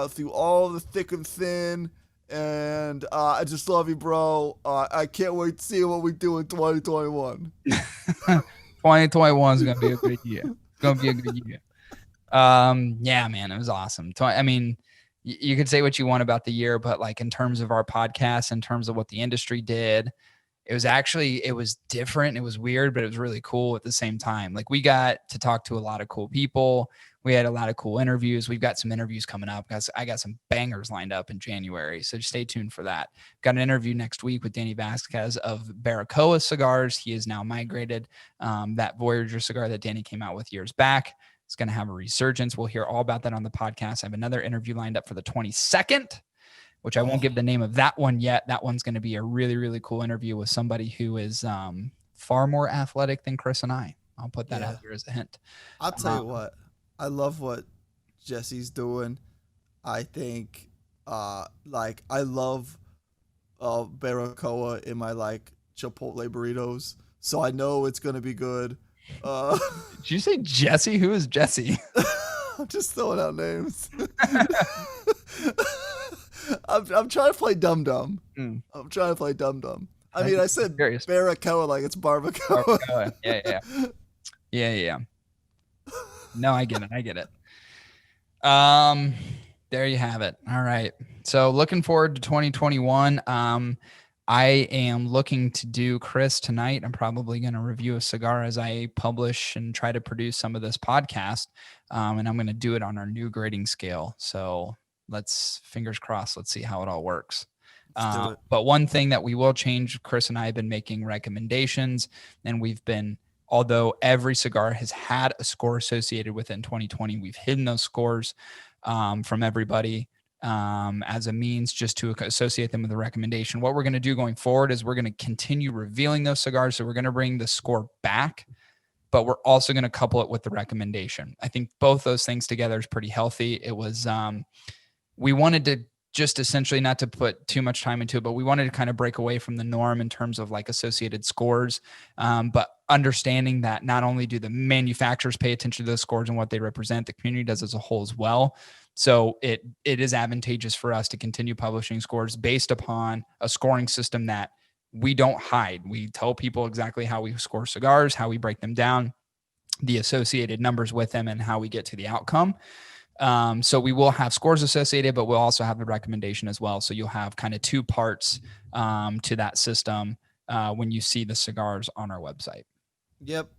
through all the thick and thin. And I just love you, bro. I can't wait to see what we do in 2021. 2021 is going to be a good year. It's going to be a good year. Yeah, man, it was awesome. I mean, you could say what you want about the year, but like in terms of our podcast, in terms of what the industry did, it was different. It was weird, but it was really cool at the same time. Like we got to talk to a lot of cool people. We had a lot of cool interviews. We've got some interviews coming up because I got some bangers lined up in January. So just stay tuned for that. Got an interview next week with Danny Vasquez of Baracoa Cigars. He is now migrated. That Voyager cigar that Danny came out with years back. It's going to have a resurgence. We'll hear all about that on the podcast. I have another interview lined up for the 22nd, which I won't give the name of that one yet. That one's going to be a really, really cool interview with somebody who is far more athletic than Chris and I. I'll put that out here as a hint. I'll tell you what. I love what Jesse's doing. I think, I love Baracoa in my, Chipotle burritos. So I know it's going to be good. Did you say Jesse? Who is Jesse? I'm just throwing out names. I'm trying to play dum-dum. I'm trying to play dum-dum. I mean, I said Baracoa like it's barbacoa. Yeah. No, I get it. There you have it. All right. So looking forward to 2021. I am looking to do Chris tonight. I'm probably going to review a cigar as I publish and try to produce some of this podcast. And I'm going to do it on our new grading scale. So let's fingers crossed. Let's see how it all works. Let's do it. But one thing that we will change, Chris and I have been making recommendations, and although every cigar has had a score associated with it in 2020, we've hidden those scores from everybody as a means just to associate them with a recommendation. What we're going to do going forward is we're going to continue revealing those cigars. So we're going to bring the score back, but we're also going to couple it with the recommendation. I think both those things together is pretty healthy. It was, we wanted to just essentially, not to put too much time into it, but we wanted to kind of break away from the norm in terms of like associated scores, but understanding that not only do the manufacturers pay attention to those scores and what they represent, the community does as a whole as well. So it is advantageous for us to continue publishing scores based upon a scoring system that we don't hide. We tell people exactly how we score cigars, how we break them down, the associated numbers with them, and how we get to the outcome. So we will have scores associated, but we'll also have the recommendation as well. So you'll have kind of two parts to that system when you see the cigars on our website. Yep.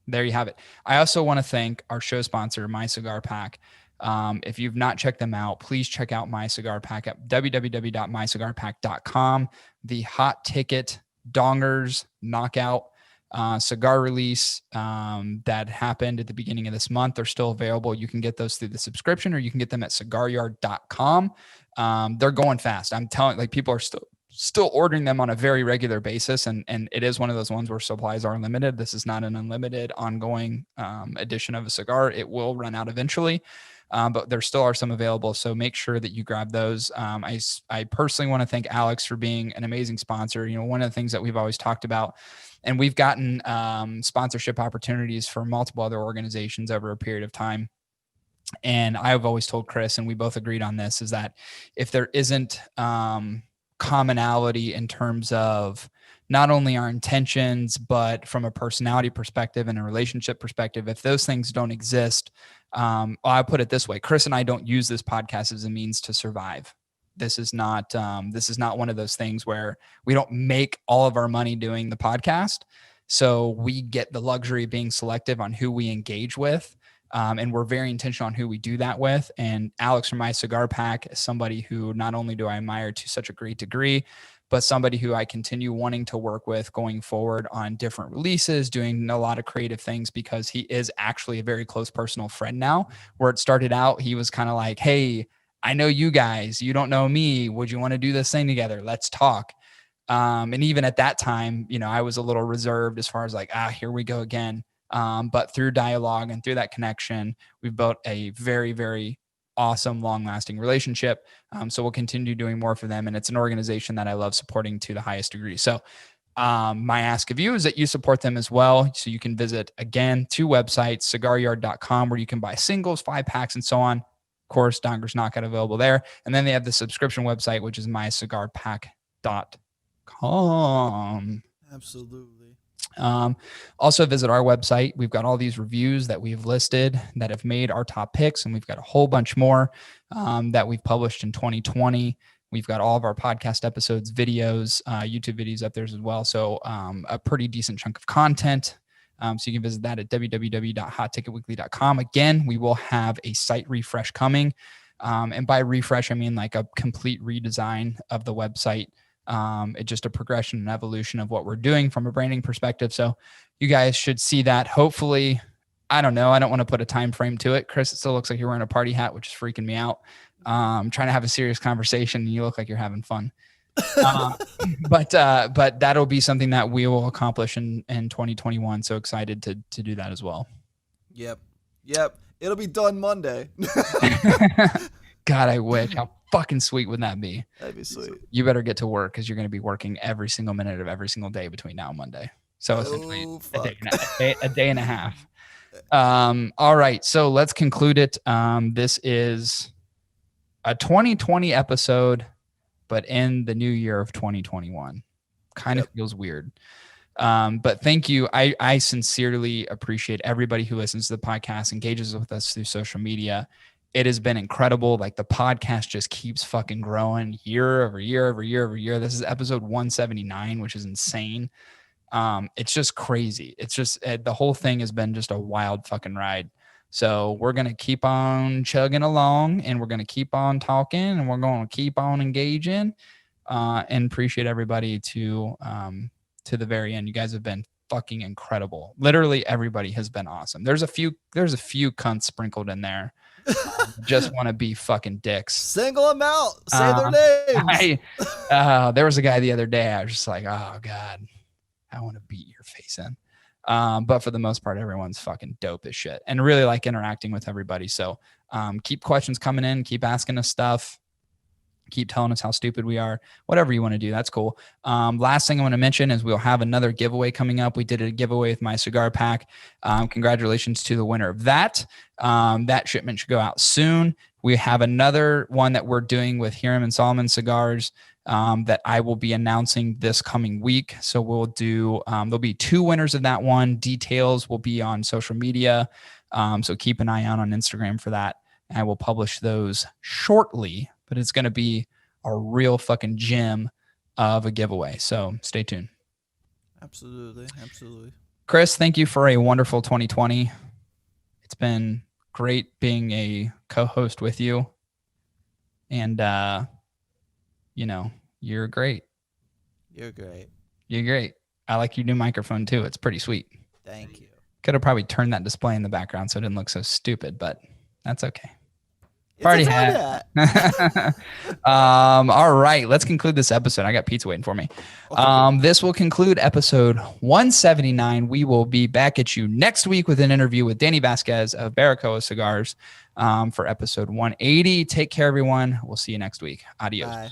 There you have it. I also want to thank our show sponsor, My Cigar Pack. If you've not checked them out, please check out My Cigar Pack at www.mycigarpack.com. The hot ticket dongers knockout cigar release that happened at the beginning of this month are still available. You can get those through the subscription, or you can get them at cigaryard.com. They're going fast. I'm telling, like, people are still ordering them on a very regular basis. And it is one of those ones where supplies are limited. This is not an unlimited ongoing edition of a cigar. It will run out eventually. But there still are some available. So make sure that you grab those. I personally want to thank Alex for being an amazing sponsor. You know, one of the things that we've always talked about, and we've gotten sponsorship opportunities for multiple other organizations over a period of time. And I've always told Chris, and we both agreed on this, is that if there isn't commonality in terms of not only our intentions, but from a personality perspective and a relationship perspective, if those things don't exist, I'll put it this way: Chris and I don't use this podcast as a means to survive. This is not one of those things where we don't make all of our money doing the podcast. So we get the luxury of being selective on who we engage with. And we're very intentional on who we do that with. And Alex from My Cigar Pack is somebody who not only do I admire to such a great degree, but somebody who I continue wanting to work with going forward on different releases, doing a lot of creative things, because he is actually a very close personal friend now. Where it started out, he was kind of like, hey, I know you guys, you don't know me. Would you want to do this thing together? Let's talk. And even at that time, you know, I was a little reserved as far as like, here we go again. But through dialogue and through that connection, we've built a very, very awesome, long-lasting relationship. So we'll continue doing more for them. And it's an organization that I love supporting to the highest degree. So my ask of you is that you support them as well. So you can visit, again, two websites, cigaryard.com, where you can buy singles, 5-packs, and so on. Of course, Donger's Knockout available there. And then they have the subscription website, which is mycigarpack.com. Absolutely. Also visit our website. We've got all these reviews that we've listed that have made our top picks, and we've got a whole bunch more that we've published in 2020. We've got all of our podcast episodes, videos, YouTube videos up there as well. So a pretty decent chunk of content. So you can visit that at www.hotticketweekly.com. Again, we will have a site refresh coming. And by refresh, I mean like a complete redesign of the website. It's just a progression and evolution of what we're doing from a branding perspective. So you guys should see that. Hopefully, I don't know. I don't want to put a time frame to it. Chris, it still looks like you're wearing a party hat, which is freaking me out. Trying to have a serious conversation, and you look like you're having fun. But that'll be something that we will accomplish in 2021. So excited to do that as well. Yep. It'll be done Monday. God, I wish. How fucking sweet would that be? That'd be sweet. You better get to work, because you're going to be working every single minute of every single day between now and Monday. So essentially a day and a half. All right. So let's conclude it. This is a 2020 episode, but in the new year of 2021. Kind of feels weird. But thank you. I sincerely appreciate everybody who listens to the podcast, engages with us through social media. it has been incredible. Like the podcast just keeps fucking growing year over year over year over year. This is episode 179, which is insane. It's just crazy. It's just the whole thing has been just a wild fucking ride. So we're going to keep on chugging along, and we're going to keep on talking, and we're going to keep on engaging, and appreciate everybody to the very end. You guys have been fucking incredible. Literally everybody has been awesome. There's a few cunts sprinkled in there. Just want to be fucking dicks. Single them out. Say their names. There was a guy the other day. I was just like, oh God, I want to beat your face in. But for the most part, everyone's fucking dope as shit and really like interacting with everybody. So keep questions coming in, keep asking us stuff, keep telling us how stupid we are, whatever you want to do. That's cool. Last thing I want to mention is we'll have another giveaway coming up. We did a giveaway with my cigar pack. Congratulations to the winner of that. That shipment should go out soon. We have another one that we're doing with Hiram and Solomon Cigars that I will be announcing this coming week. So we'll do, there'll be 2 winners of that one. Details will be on social media. So keep an eye out on Instagram for that. I will publish those shortly, but it's going to be a real fucking gem of a giveaway. So stay tuned. Absolutely. Absolutely. Chris, thank you for a wonderful 2020. It's been great being a co-host with you. And, you know, you're great. You're great. You're great. I like your new microphone too. It's pretty sweet. Thank you. Could have probably turned that display in the background so it didn't look so stupid, but that's okay. Party hat. All right, let's conclude this episode. I got pizza waiting for me. This will conclude episode 179. We will be back at you next week with an interview with Danny Vasquez of Barracoa Cigars for episode 180. Take care, everyone. We'll see you next week. Adios. Bye.